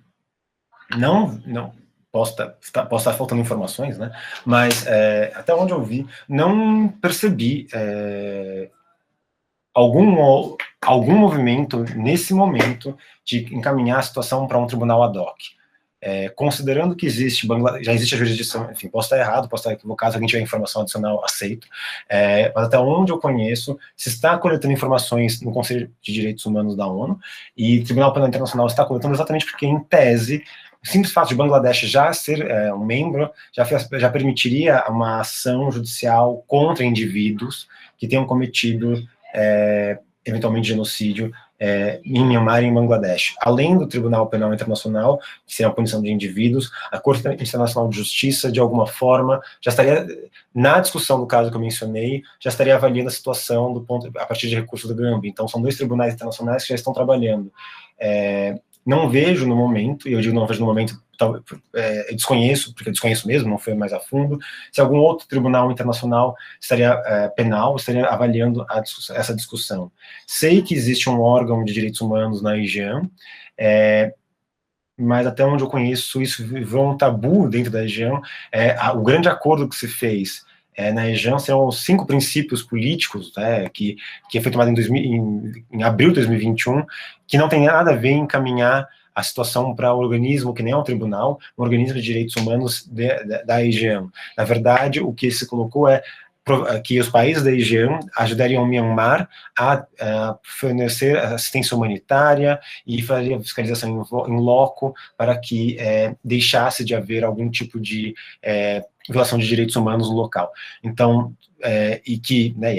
não posso estar faltando informações, né? Mas até onde eu vi, não percebi algum movimento nesse momento de encaminhar a situação para um tribunal ad hoc. considerando que já existe a jurisdição, enfim, posso estar errado, posso estar equivocado, se alguém tiver informação adicional, aceito, mas até onde eu conheço, se está coletando informações no Conselho de Direitos Humanos da ONU, e o Tribunal Penal Internacional está coletando exatamente porque, em tese, o simples fato de Bangladesh já ser um membro, já permitiria uma ação judicial contra indivíduos que tenham cometido, eventualmente, genocídio em Myanmar e em Bangladesh. Além do Tribunal Penal Internacional, que seria a punição de indivíduos, a Corte Internacional de Justiça, de alguma forma, já estaria, na discussão do caso que eu mencionei, já estaria avaliando a situação a partir de recursos do Gâmbia. Então, são 2 tribunais internacionais que já estão trabalhando. Não vejo no momento, e eu digo não vejo no momento, desconheço, porque eu desconheço mesmo, não foi mais a fundo, se algum outro tribunal internacional penal estaria avaliando essa discussão. Sei que existe um órgão de direitos humanos na ASEAN, mas até onde eu conheço, isso virou um tabu dentro da ASEAN. O grande acordo que se fez na ASEAN serão os 5 princípios políticos, que foi tomado em abril de 2021, que não tem nada a ver em encaminhar a situação para um organismo que nem é um tribunal, um organismo de direitos humanos da ASEAN. Na verdade, o que se colocou que os países da ASEAN ajudariam o Myanmar a fornecer assistência humanitária e fazer fiscalização em loco para que deixasse de haver algum tipo de violação de direitos humanos no local. Então, e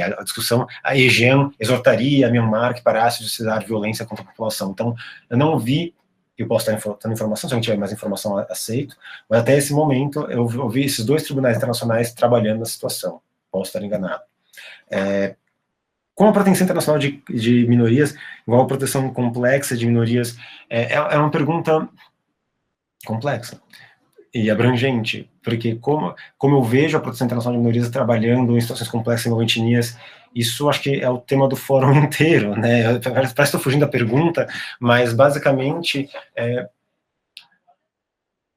a discussão, a ASEAN exortaria a Myanmar que parasse de usar violência contra a população. Então, eu não vi, eu posso estar tendo informação, se eu não tiver mais informação, aceito, mas até esse momento eu vi esses 2 tribunais internacionais trabalhando na situação. Posso estar enganado. Com a proteção internacional de minorias, igual a proteção complexa de minorias, é uma pergunta complexa e abrangente, porque como eu vejo a proteção internacional de minorias trabalhando em situações complexas envolvendo etnias, isso acho que é o tema do fórum inteiro, né? Parece que estou fugindo da pergunta, mas basicamente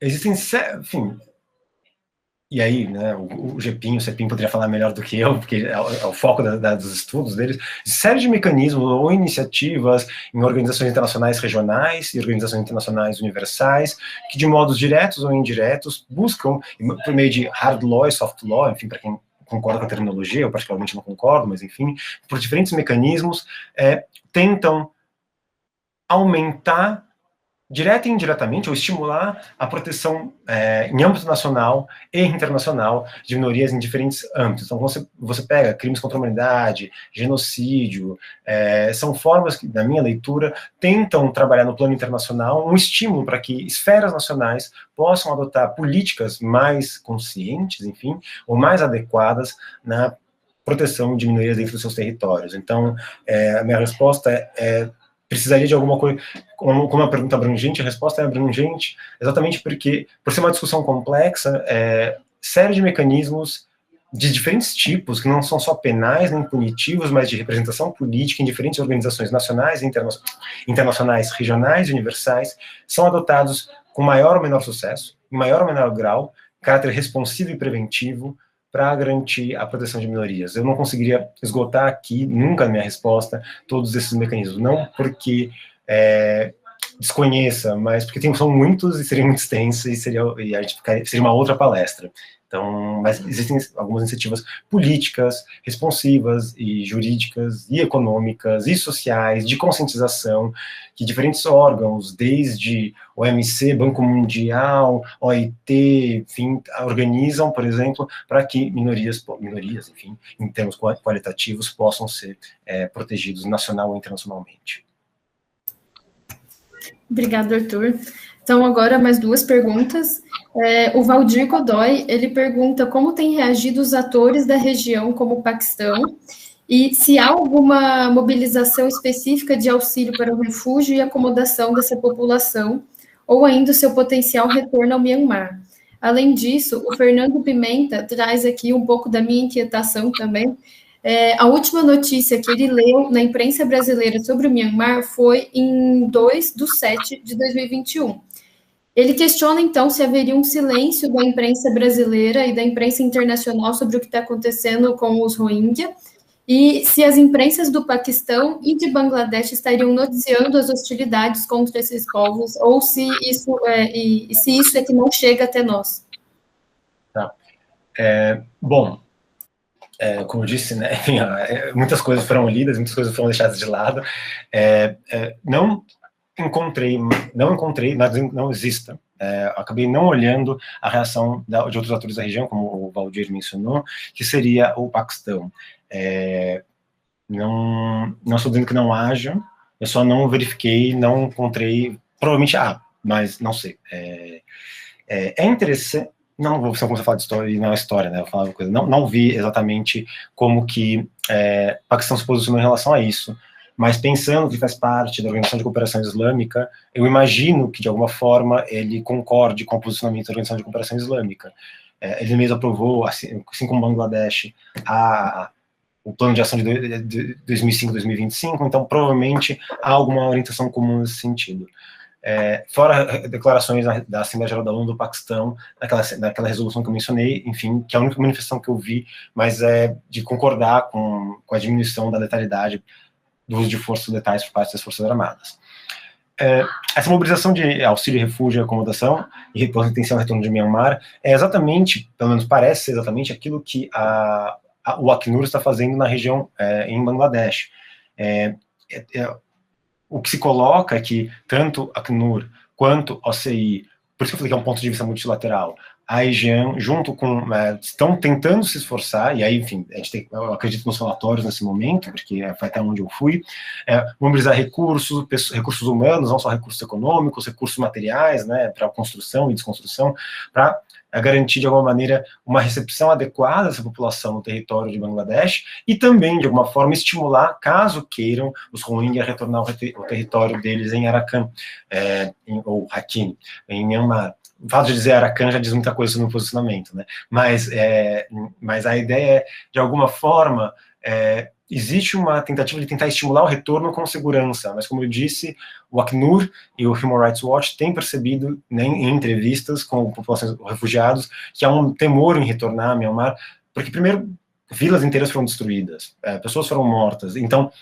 existem, enfim. E aí, né, o GEPIM, o CEPIM poderia falar melhor do que eu, porque é o foco dos estudos deles, série de mecanismos ou iniciativas em organizações internacionais regionais e organizações internacionais universais, que de modos diretos ou indiretos buscam, por meio de hard law e soft law, enfim, para quem concorda com a terminologia, eu particularmente não concordo, mas enfim, por diferentes mecanismos, tentam aumentar direta e indiretamente, ou estimular a proteção em âmbito nacional e internacional de minorias em diferentes âmbitos. Então, você pega crimes contra a humanidade, genocídio, são formas que, na minha leitura, tentam trabalhar no plano internacional um estímulo para que esferas nacionais possam adotar políticas mais conscientes, enfim, ou mais adequadas na proteção de minorias dentro dos seus territórios. Então, a minha resposta precisaria de alguma coisa, como uma pergunta abrangente, a resposta é abrangente, exatamente porque, por ser uma discussão complexa, série de mecanismos de diferentes tipos, que não são só penais nem punitivos, mas de representação política em diferentes organizações nacionais e internacionais, regionais e universais, são adotados com maior ou menor sucesso, em maior ou menor grau, caráter responsivo e preventivo, para garantir a proteção de minorias. Eu não conseguiria esgotar aqui, nunca na minha resposta, todos esses mecanismos. Não porque desconheça, mas porque são muitos e seriam muito extensos e seria uma outra palestra. Então, mas existem algumas iniciativas políticas, responsivas e jurídicas e econômicas e sociais de conscientização que diferentes órgãos, desde OMC, Banco Mundial, OIT, enfim, organizam, por exemplo, para que minorias, enfim, em termos qualitativos, possam ser protegidos nacional ou internacionalmente. Obrigada, Arthur. Então, agora mais 2 perguntas. O Valdir Godoy, ele pergunta como têm reagido os atores da região, como o Paquistão, e se há alguma mobilização específica de auxílio para o refúgio e acomodação dessa população, ou ainda o seu potencial retorno ao Myanmar. Além disso, o Fernando Pimenta traz aqui um pouco da minha inquietação também. A última notícia que ele leu na imprensa brasileira sobre o Myanmar foi em 2/7/2021. Ele questiona, então, se haveria um silêncio da imprensa brasileira e da imprensa internacional sobre o que está acontecendo com os Rohingya, e se as imprensas do Paquistão e de Bangladesh estariam noticiando as hostilidades contra esses povos, ou se isso é que não chega até nós. Tá. Bom, como eu disse, né, enfim, muitas coisas foram lidas, muitas coisas foram deixadas de lado. Não encontrei, não exista. Acabei não olhando a reação de outros atores da região, como o Valdir mencionou, que seria o Paquistão. Não estou dizendo que não haja, eu só não verifiquei, não encontrei, provavelmente mas não sei. É interessante, não vou começar a falar de história, não é história, né, vou falar uma coisa, não vi exatamente como que o Paquistão se posicionou em relação a isso, mas pensando que faz parte da Organização de Cooperação Islâmica, eu imagino que, de alguma forma, ele concorde com o posicionamento da Organização de Cooperação Islâmica. Ele mesmo aprovou, assim como Bangladesh, o plano de ação de 2005-2025, então, provavelmente, há alguma orientação comum nesse sentido. Fora declarações da Assembleia Geral da ONU do Paquistão, naquela resolução que eu mencionei, enfim, que é a única manifestação que eu vi, mas é de concordar com a diminuição da letalidade do uso de forças letais por parte das Forças Armadas. Essa mobilização de auxílio, refúgio e acomodação e potencial retorno de Myanmar é exatamente, pelo menos parece ser exatamente, aquilo que o Acnur está fazendo na região em Bangladesh. O que se coloca é que tanto Acnur quanto OCI, por isso que eu falei que é um ponto de vista multilateral, a região, junto com, estão tentando se esforçar, e aí, enfim, eu acredito nos relatórios nesse momento, porque foi até onde eu fui, mobilizar recursos humanos, não só recursos econômicos, recursos materiais, né, para construção e desconstrução, para garantir, de alguma maneira, uma recepção adequada dessa população no território de Bangladesh, e também, de alguma forma, estimular, caso queiram, os Rohingya retornar ao território deles em Arakan, ou Rakhine, em Myanmar. O fato de dizer Arakan já diz muita coisa sobre o posicionamento, né? Mas a ideia é, de alguma forma, existe uma tentativa de tentar estimular o retorno com segurança, mas, como eu disse, o Acnur e o Human Rights Watch têm percebido, né, em entrevistas com populações refugiados, que há um temor em retornar a Myanmar, porque, primeiro, vilas inteiras foram destruídas, pessoas foram mortas, então,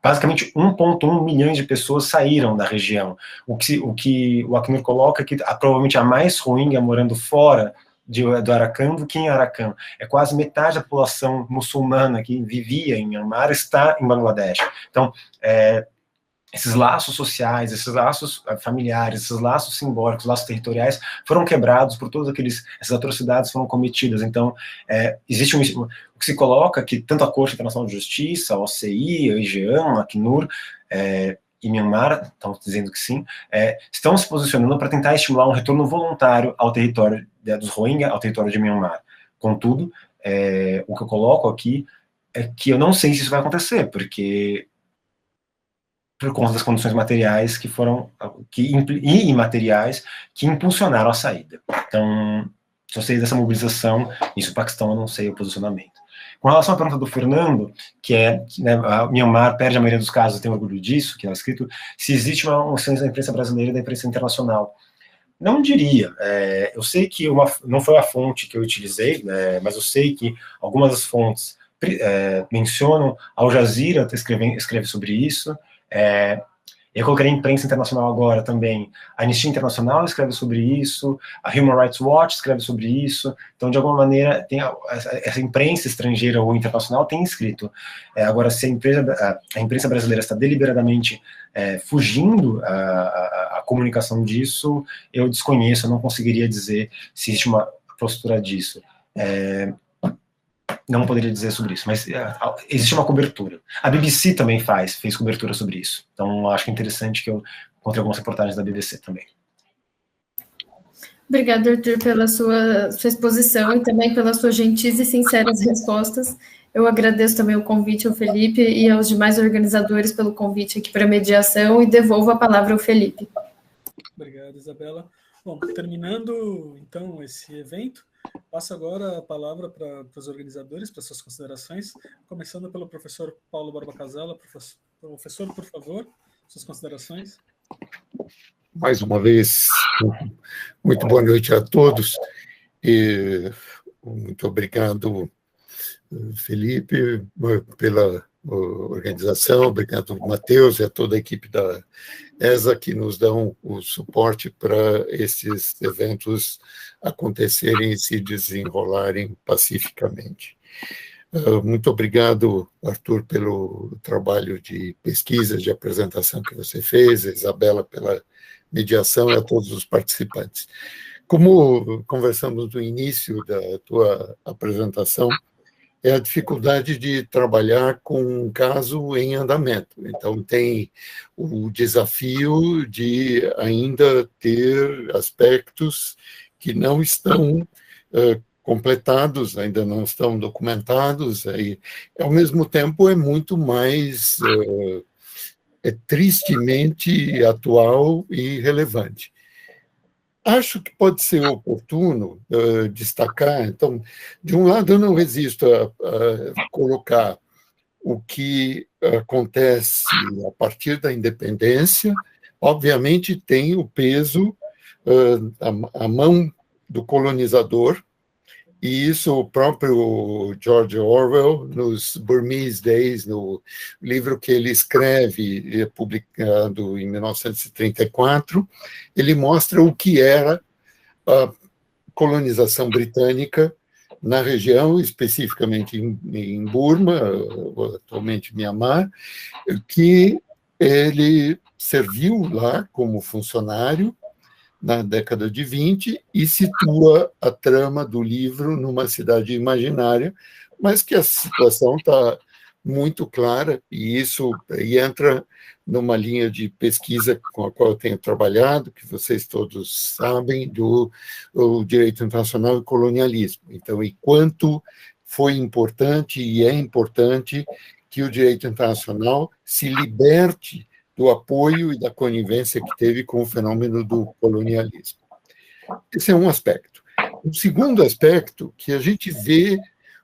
basicamente 1,1 milhões de pessoas saíram da região. O que o Acnur coloca é que provavelmente há mais Rohingya morando fora do Arakan do que em Arakan. É quase metade da população muçulmana que vivia em Myanmar está em Bangladesh. Então, esses laços sociais, esses laços familiares, esses laços simbólicos, laços territoriais, foram quebrados por todas essas atrocidades foram cometidas. Então, existe o que se coloca que tanto a Corte Internacional de Justiça, a OCI, a IGAN, a Acnur e Myanmar, estão dizendo que sim, estão se posicionando para tentar estimular um retorno voluntário ao território dos Rohingya, ao território de Myanmar. Contudo, o que eu coloco aqui é que eu não sei se isso vai acontecer, porque por conta das condições materiais e imateriais que impulsionaram a saída. Então, só sei dessa mobilização, isso o Paquistão eu não sei o posicionamento. Com relação à pergunta do Fernando, que né, a Myanmar perde a maioria dos casos, eu tenho orgulho disso, que é escrito, se existe uma ciência da imprensa brasileira e da imprensa internacional. Não diria, eu sei que não foi a fonte que eu utilizei, mas eu sei que algumas das fontes mencionam, Al Jazeera escreve sobre isso, eu coloquei a imprensa internacional agora também, a Anistia Internacional escreve sobre isso, a Human Rights Watch escreve sobre isso, então de alguma maneira essa imprensa estrangeira ou internacional tem escrito. Agora, se a imprensa brasileira está deliberadamente fugindo a comunicação disso, eu desconheço, eu não conseguiria dizer se existe uma postura disso. Não poderia dizer sobre isso, mas existe uma cobertura. A BBC também fez cobertura sobre isso. Então, acho que é interessante que eu encontrei algumas reportagens da BBC também. Obrigada, Arthur, pela sua exposição e também pelas suas gentis e sinceras respostas. Eu agradeço também o convite ao Felipe e aos demais organizadores pelo convite aqui para a mediação e devolvo a palavra ao Felipe. Obrigado, Isabela. Bom, terminando, então, esse evento, passo agora a palavra para os organizadores, para suas considerações, começando pelo professor Paulo Barba Casella. Professor, por favor, suas considerações. Mais uma vez, muito boa noite a todos e muito obrigado Felipe, pela organização, obrigado, Matheus, e a toda a equipe da ESA que nos dão o suporte para esses eventos acontecerem e se desenrolarem pacificamente. Muito obrigado, Arthur, pelo trabalho de pesquisa, de apresentação que você fez, a Isabela pela mediação e a todos os participantes. Como conversamos no início da tua apresentação, é a dificuldade de trabalhar com um caso em andamento. Então, tem o desafio de ainda ter aspectos que não estão completados, ainda não estão documentados, e, ao mesmo tempo, é muito mais tristemente atual e relevante. Acho que pode ser oportuno destacar, então, de um lado, eu não resisto a colocar o que acontece a partir da independência, obviamente tem o peso, a mão do colonizador, e isso o próprio George Orwell, nos Burmese Days, no livro que ele escreve, publicado em 1934, ele mostra o que era a colonização britânica na região, especificamente em Burma, atualmente Mianmar, que ele serviu lá como funcionário na década de 20 e situa a trama do livro numa cidade imaginária, mas que a situação está muito clara, e isso entra numa linha de pesquisa com a qual eu tenho trabalhado, que vocês todos sabem, do direito internacional e colonialismo. Então, e quanto foi importante e é importante que o direito internacional se liberte do apoio e da conivência que teve com o fenômeno do colonialismo. Esse é um aspecto. O segundo aspecto, que a gente vê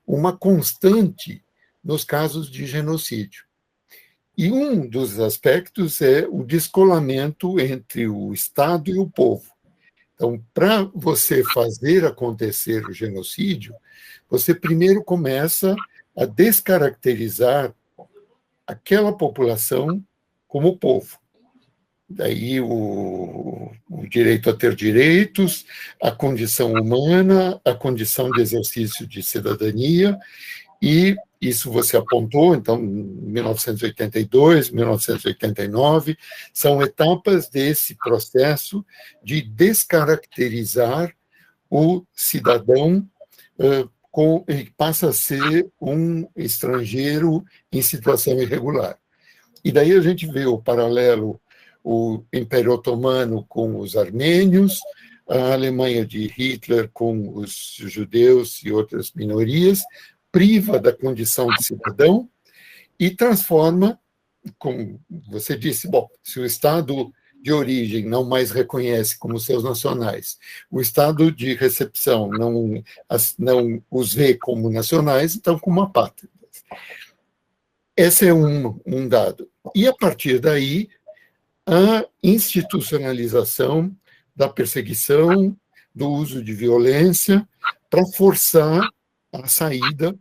uma constante nos casos de genocídio. E um dos aspectos é o descolamento entre o Estado e o povo. Então, para você fazer acontecer o genocídio, você primeiro começa a descaracterizar aquela população como povo. Daí o direito a ter direitos, a condição humana, a condição de exercício de cidadania, e isso você apontou, então, 1982, 1989, são etapas desse processo de descaracterizar o cidadão e passa a ser um estrangeiro em situação irregular. E daí a gente vê o paralelo, o Império Otomano com os armênios, a Alemanha de Hitler com os judeus e outras minorias, priva da condição de cidadão e transforma, como você disse, bom, se o Estado de origem não mais reconhece como seus nacionais, o Estado de recepção não os vê como nacionais, então como apátridas. Esse é um dado. E, a partir daí, a institucionalização da perseguição, do uso de violência, para forçar a saída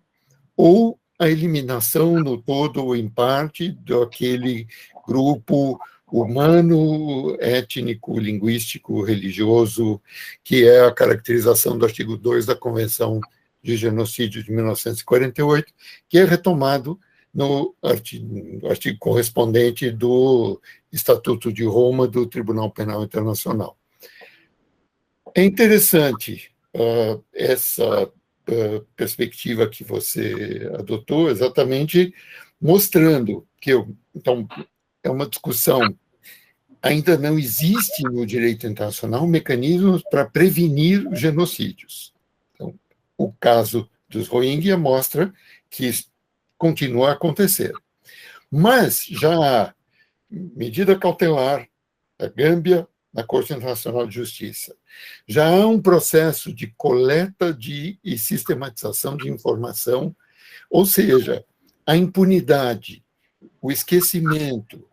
ou a eliminação no todo ou em parte daquele grupo humano, étnico, linguístico, religioso, que é a caracterização do artigo 2 da Convenção de Genocídio de 1948, que é retomado no artigo correspondente do Estatuto de Roma do Tribunal Penal Internacional. É interessante essa perspectiva que você adotou, exatamente mostrando que, então, é uma discussão, ainda não existe no direito internacional mecanismos para prevenir genocídios. Então, o caso dos Rohingya mostra que continua a acontecer. Mas já há medida cautelar da Gâmbia na Corte Internacional de Justiça. Já há um processo de coleta e sistematização de informação, ou seja, a impunidade, o esquecimento,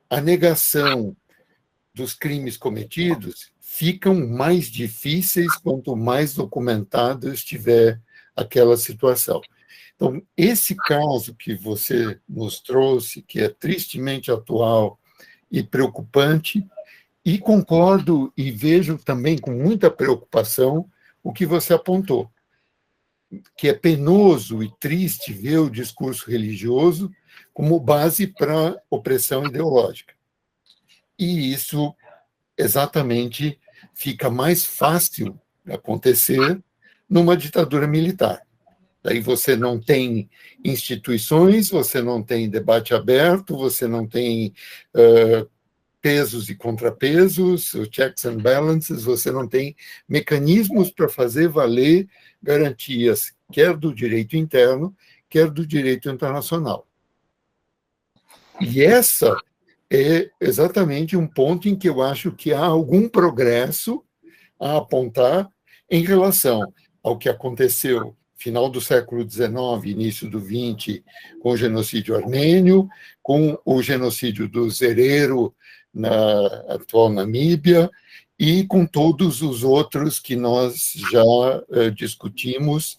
a negação dos crimes cometidos ficam mais difíceis quanto mais documentado estiver aquela situação. Então, esse caso que você nos trouxe, que é tristemente atual e preocupante, e concordo e vejo também com muita preocupação o que você apontou, que é penoso e triste ver o discurso religioso como base para opressão ideológica. E isso exatamente fica mais fácil de acontecer numa ditadura militar. Daí você não tem instituições, você não tem debate aberto, você não tem pesos e contrapesos, checks and balances, você não tem mecanismos para fazer valer garantias, quer do direito interno, quer do direito internacional. E essa é exatamente um ponto em que eu acho que há algum progresso a apontar em relação ao que aconteceu final do século XIX, início do XX, com o genocídio armênio, com o genocídio do Zerero na atual Namíbia, e com todos os outros que nós já discutimos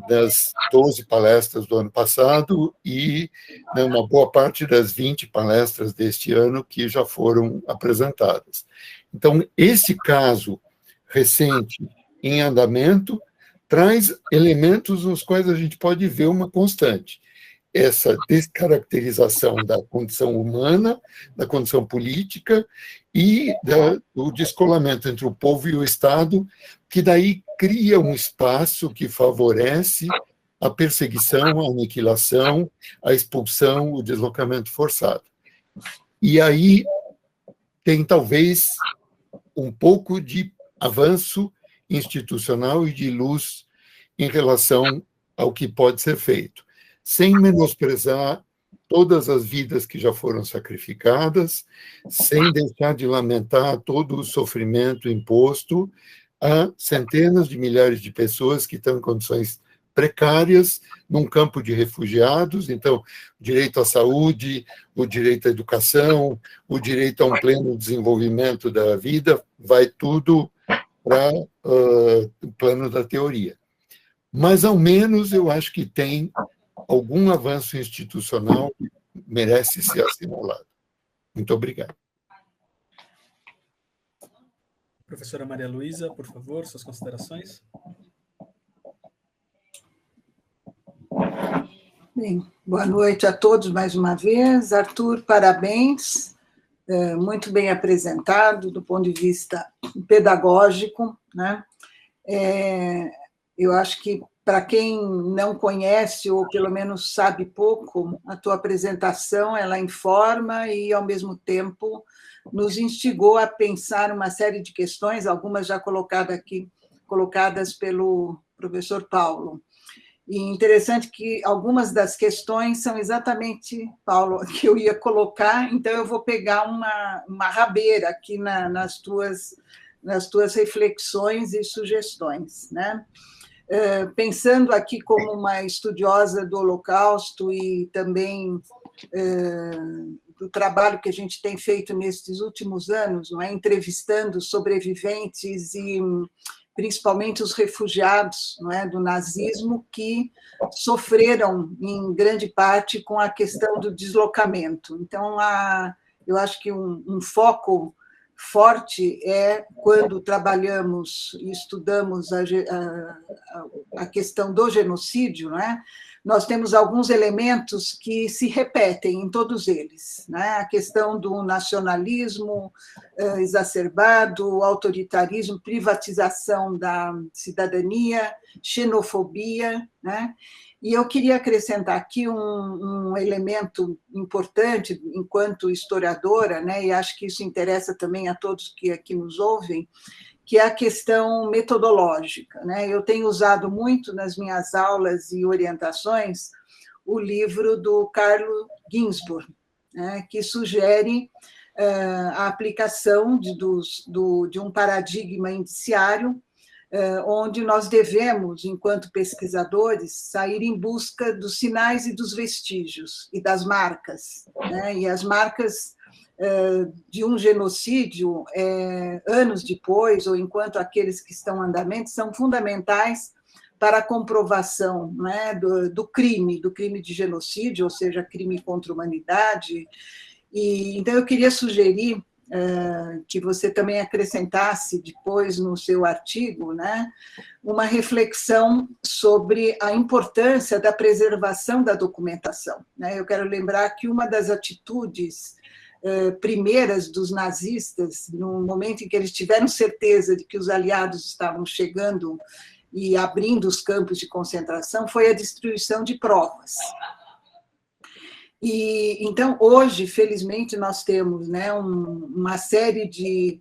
das 12 palestras do ano passado e uma boa parte das 20 palestras deste ano que já foram apresentadas. Então, esse caso recente em andamento traz elementos nos quais a gente pode ver uma constante. Essa descaracterização da condição humana, da condição política e do descolamento entre o povo e o Estado, que daí cria um espaço que favorece a perseguição, a aniquilação, a expulsão, o deslocamento forçado. E aí tem talvez um pouco de avanço institucional e de luz em relação ao que pode ser feito, sem menosprezar todas as vidas que já foram sacrificadas, sem deixar de lamentar todo o sofrimento imposto a centenas de milhares de pessoas que estão em condições precárias num campo de refugiados. Então, o direito à saúde, o direito à educação, o direito a um pleno desenvolvimento da vida, vai tudo para o plano da teoria. Mas, ao menos, eu acho que tem algum avanço institucional que merece ser assinalado. Muito obrigado. Professora Maria Luísa, por favor, suas considerações. Bem, boa noite a todos mais uma vez. Arthur, parabéns. Muito bem apresentado do ponto de vista pedagógico, né? Eu acho que, para quem não conhece, ou pelo menos sabe pouco, a tua apresentação, ela informa e, ao mesmo tempo, nos instigou a pensar uma série de questões, algumas já colocadas pelo professor Paulo. E interessante que algumas das questões são exatamente, Paulo, que eu ia colocar, então eu vou pegar uma rabeira aqui nas tuas reflexões e sugestões, né? Pensando aqui como uma estudiosa do Holocausto e também do trabalho que a gente tem feito nesses últimos anos, não é? Entrevistando sobreviventes e principalmente os refugiados, não é, do nazismo, que sofreram em grande parte com a questão do deslocamento. Então, eu acho que um foco forte é quando trabalhamos e estudamos a questão do genocídio, não é? Nós temos alguns elementos que se repetem em todos eles, né? A questão do nacionalismo exacerbado, autoritarismo, privatização da cidadania, xenofobia, né? E eu queria acrescentar aqui um elemento importante, enquanto historiadora, né? E acho que isso interessa também a todos que aqui nos ouvem, que é a questão metodológica, né? Eu tenho usado muito nas minhas aulas e orientações o livro do Carlo Ginzburg, né? Que sugere a aplicação de um paradigma indiciário, onde nós devemos, enquanto pesquisadores, sair em busca dos sinais e dos vestígios e das marcas, né? E as marcas de um genocídio, anos depois, ou enquanto aqueles que estão em andamento, são fundamentais para a comprovação, né, do crime de genocídio, ou seja, crime contra a humanidade. E então eu queria sugerir que você também acrescentasse depois no seu artigo, né, uma reflexão sobre a importância da preservação da documentação, né? Eu quero lembrar que uma das atitudes primeiras dos nazistas, no momento em que eles tiveram certeza de que os aliados estavam chegando e abrindo os campos de concentração, foi a destruição de provas. E então, hoje, felizmente, nós temos, né, uma série de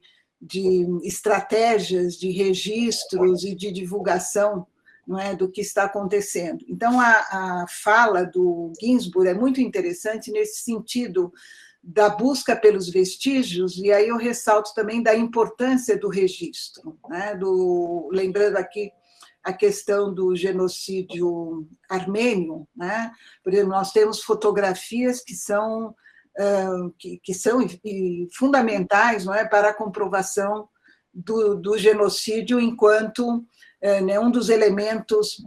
estratégias de registros e de divulgação, não é, do que está acontecendo. Então, a fala do Ginsburg é muito interessante nesse sentido da busca pelos vestígios, e aí eu ressalto também da importância do registro, né, lembrando aqui a questão do genocídio armênio, né? Por exemplo, nós temos fotografias que são fundamentais, não é, para a comprovação do genocídio enquanto né, um dos elementos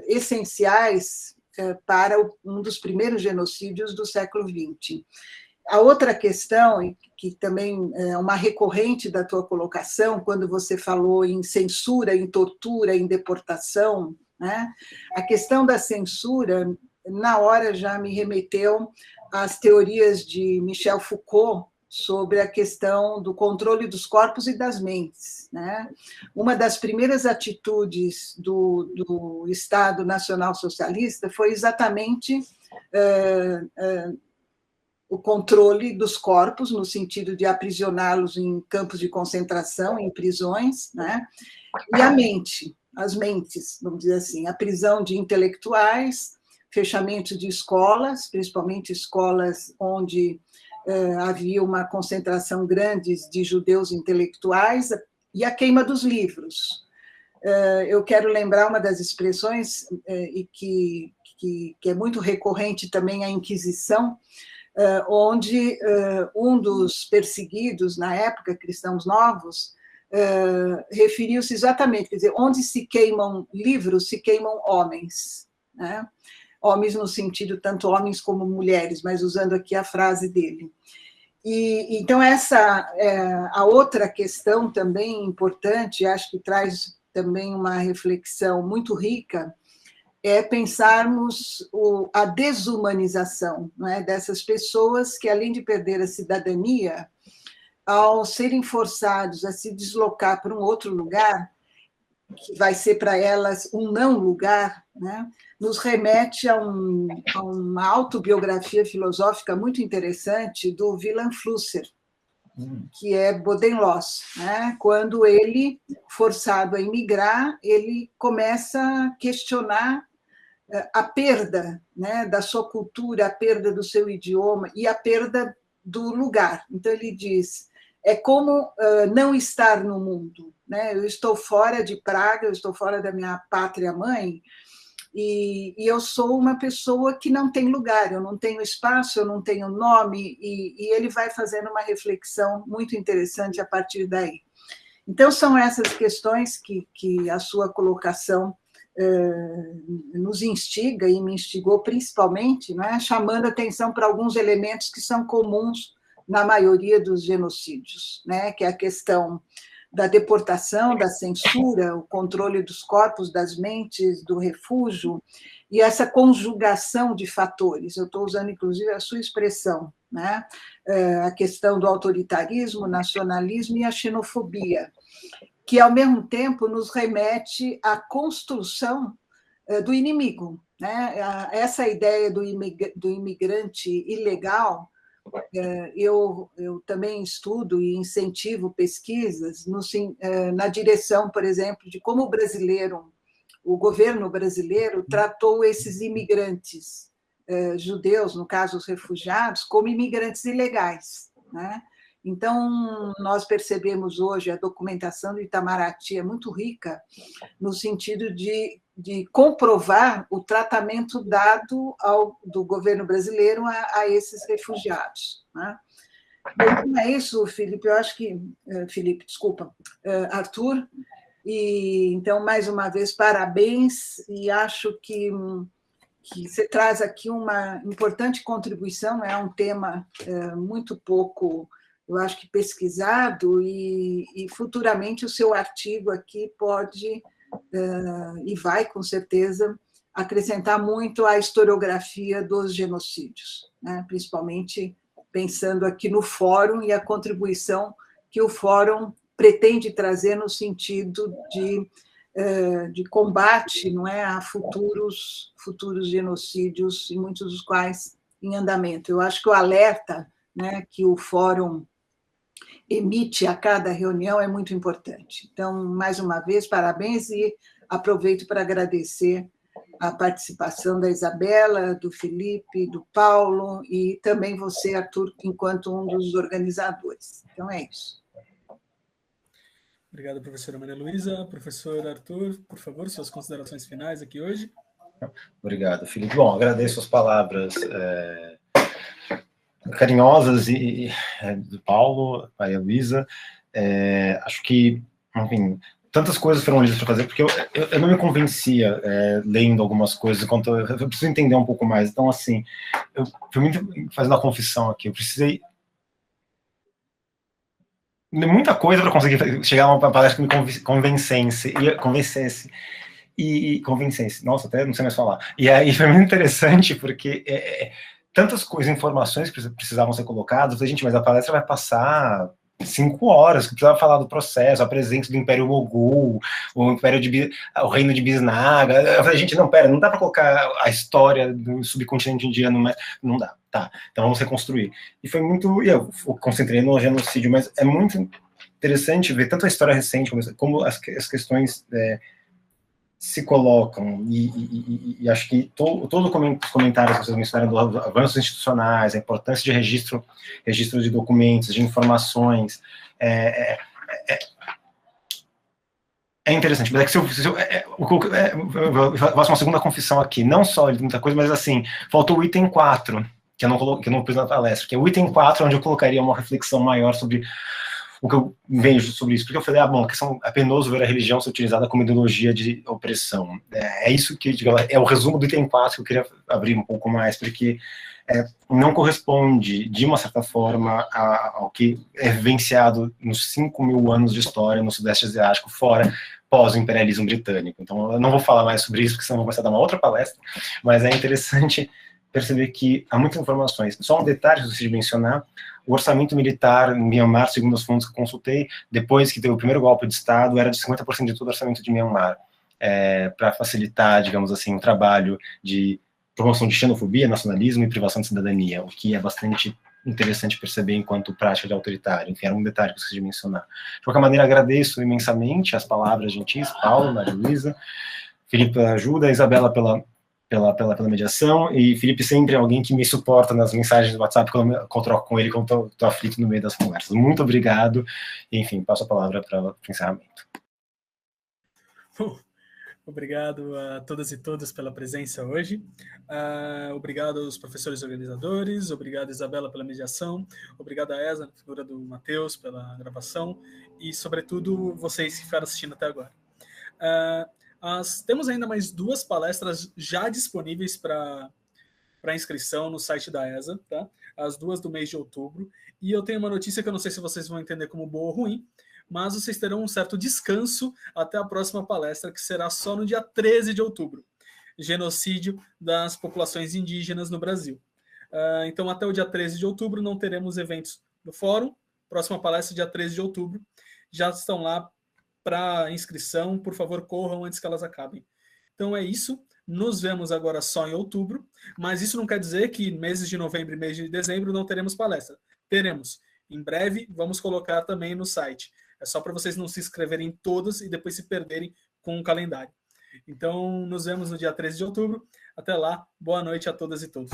essenciais para um dos primeiros genocídios do século XX. A outra questão, que também é uma recorrente da tua colocação, quando você falou em censura, em tortura, em deportação, né? A questão da censura, na hora já me remeteu às teorias de Michel Foucault sobre a questão do controle dos corpos e das mentes, né? Uma das primeiras atitudes do Estado Nacional Socialista foi exatamente o controle dos corpos, no sentido de aprisioná-los em campos de concentração, em prisões, né? E a mente, as mentes, vamos dizer assim, a prisão de intelectuais, fechamento de escolas, principalmente escolas onde havia uma concentração grande de judeus intelectuais, e a queima dos livros. Eu quero lembrar uma das expressões, e que é muito recorrente também, a Inquisição, onde um dos perseguidos, na época, cristãos novos, referiu-se exatamente, quer dizer, onde se queimam livros, se queimam homens, né? Homens no sentido tanto homens como mulheres, mas usando aqui a frase dele. E então essa a outra questão também importante, acho que traz também uma reflexão muito rica, é pensarmos a desumanização, não é, dessas pessoas que, além de perder a cidadania, ao serem forçados a se deslocar para um outro lugar, que vai ser para elas um não lugar, né, nos remete a uma autobiografia filosófica muito interessante do Wieland Flusser, que é Bodenlos, né? Quando ele, forçado a emigrar, ele começa a questionar a perda, né, da sua cultura, a perda do seu idioma e a perda do lugar. Então, ele diz, é como não estar no mundo, né? Eu estou fora de Praga, eu estou fora da minha pátria-mãe, e eu sou uma pessoa que não tem lugar, eu não tenho espaço, eu não tenho nome, e ele vai fazendo uma reflexão muito interessante a partir daí. Então, são essas questões que a sua colocação nos instiga, e me instigou principalmente, né, chamando atenção para alguns elementos que são comuns na maioria dos genocídios, né, que é a questão da deportação, da censura, o controle dos corpos, das mentes, do refúgio, e essa conjugação de fatores. Eu estou usando, inclusive, a sua expressão, né, a questão do autoritarismo, nacionalismo e a xenofobia, que, ao mesmo tempo, nos remete à construção do inimigo, né? Essa ideia do imigrante ilegal, eu também estudo e incentivo pesquisas na direção, por exemplo, de como o governo brasileiro tratou esses imigrantes judeus, no caso os refugiados, como imigrantes ilegais, né? Então, nós percebemos hoje a documentação do Itamaraty é muito rica no sentido de comprovar o tratamento dado do governo brasileiro a esses refugiados, né? Então, é isso, Felipe. Eu acho que... Felipe, desculpa. Arthur, E então, mais uma vez, parabéns, e acho que você traz aqui uma importante contribuição, é um tema muito pouco, eu acho que pesquisado, e futuramente o seu artigo aqui pode, e vai com certeza, acrescentar muito à historiografia dos genocídios, né? Principalmente pensando aqui no fórum e a contribuição que o fórum pretende trazer no sentido de combate, não é, a futuros genocídios, e muitos dos quais em andamento. Eu acho que o alerta, né, que o fórum emite a cada reunião é muito importante. Então, mais uma vez, parabéns, e aproveito para agradecer a participação da Isabela, do Felipe, do Paulo, e também você, Arthur, enquanto um dos organizadores. Então, é isso. Obrigado, professora Maria Luísa. Professor Arthur, por favor, suas considerações finais aqui hoje. Obrigado, Felipe. Bom, agradeço as palavras carinhosas do Paulo, Maria Luísa. Acho que, enfim, tantas coisas foram lidas para fazer, porque eu não me convencia lendo algumas coisas, enquanto eu preciso entender um pouco mais. Então, assim, eu fui muito fazendo a confissão aqui, eu precisei de muita coisa para conseguir chegar a uma palestra que me convencesse. Nossa, até não sei mais falar. E aí foi muito interessante, porque tantas coisas, informações que precisavam ser coladas. Eu falei, gente, mas a palestra vai passar 5 horas, que precisava falar do processo, a presença do Império Mogul, o reino de Bisnaga. Eu falei, gente, não, pera, não dá para colocar a história do subcontinente indiano, mas não dá, tá, então vamos reconstruir. E foi muito, eu concentrei no genocídio, mas é muito interessante ver tanto a história recente, como as questões se colocam, e acho que todo os comentários que vocês mencionaram dos avanços institucionais, a importância de registro de documentos, de informações, é interessante, mas é que eu faço uma segunda confissão aqui, não só de muita coisa, mas assim, faltou o item 4, que eu não pus na palestra, que é o item 4, onde eu colocaria uma reflexão maior sobre o que eu vejo sobre isso, porque eu falei, bom, a questão é penoso ver a religião ser utilizada como ideologia de opressão. É isso que, digamos, é o resumo do item 4 que eu queria abrir um pouco mais, porque não corresponde, de uma certa forma, ao que é vivenciado nos 5.000 anos de história no Sudeste Asiático, fora pós-imperialismo britânico. Então, eu não vou falar mais sobre isso, porque senão eu vou começar a dar uma outra palestra, mas é interessante perceber que há muitas informações. Só um detalhe que eu preciso mencionar: o orçamento militar em Myanmar, segundo os fundos que eu consultei, depois que teve o primeiro golpe de Estado, era de 50% de todo o orçamento de Myanmar, para facilitar, digamos assim, um trabalho de promoção de xenofobia, nacionalismo e privação de cidadania, o que é bastante interessante perceber enquanto prática de autoritário. Enfim, era um detalhe que eu esqueci de mencionar. De qualquer maneira, agradeço imensamente as palavras gentis, Paulo, Maria Luísa, Felipe pela ajuda, Isabela pela mediação, e Felipe sempre é alguém que me suporta nas mensagens do WhatsApp quando eu troco com ele, quando estou aflito no meio das conversas. Muito obrigado, e, enfim, passo a palavra para o encerramento. Obrigado a todas e todos pela presença hoje. Obrigado aos professores organizadores, obrigado, Isabela, pela mediação, obrigado a Esa, na figura do Matheus, pela gravação, e, sobretudo, vocês que ficaram assistindo até agora. Temos ainda mais 2 palestras já disponíveis para inscrição no site da ESA, tá? As 2 do mês de outubro. E eu tenho uma notícia que eu não sei se vocês vão entender como boa ou ruim, mas vocês terão um certo descanso até a próxima palestra, que será só no dia 13 de outubro. Genocídio das populações indígenas no Brasil. Então, até o dia 13 de outubro, não teremos eventos no fórum. Próxima palestra, dia 13 de outubro. Já estão lá para inscrição, por favor, corram antes que elas acabem. Então é isso, nos vemos agora só em outubro, mas isso não quer dizer que meses de novembro e mês de dezembro não teremos palestra. Teremos. Em breve, vamos colocar também no site. É só para vocês não se inscreverem em todas e depois se perderem com o calendário. Então, nos vemos no dia 13 de outubro. Até lá, boa noite a todas e todos.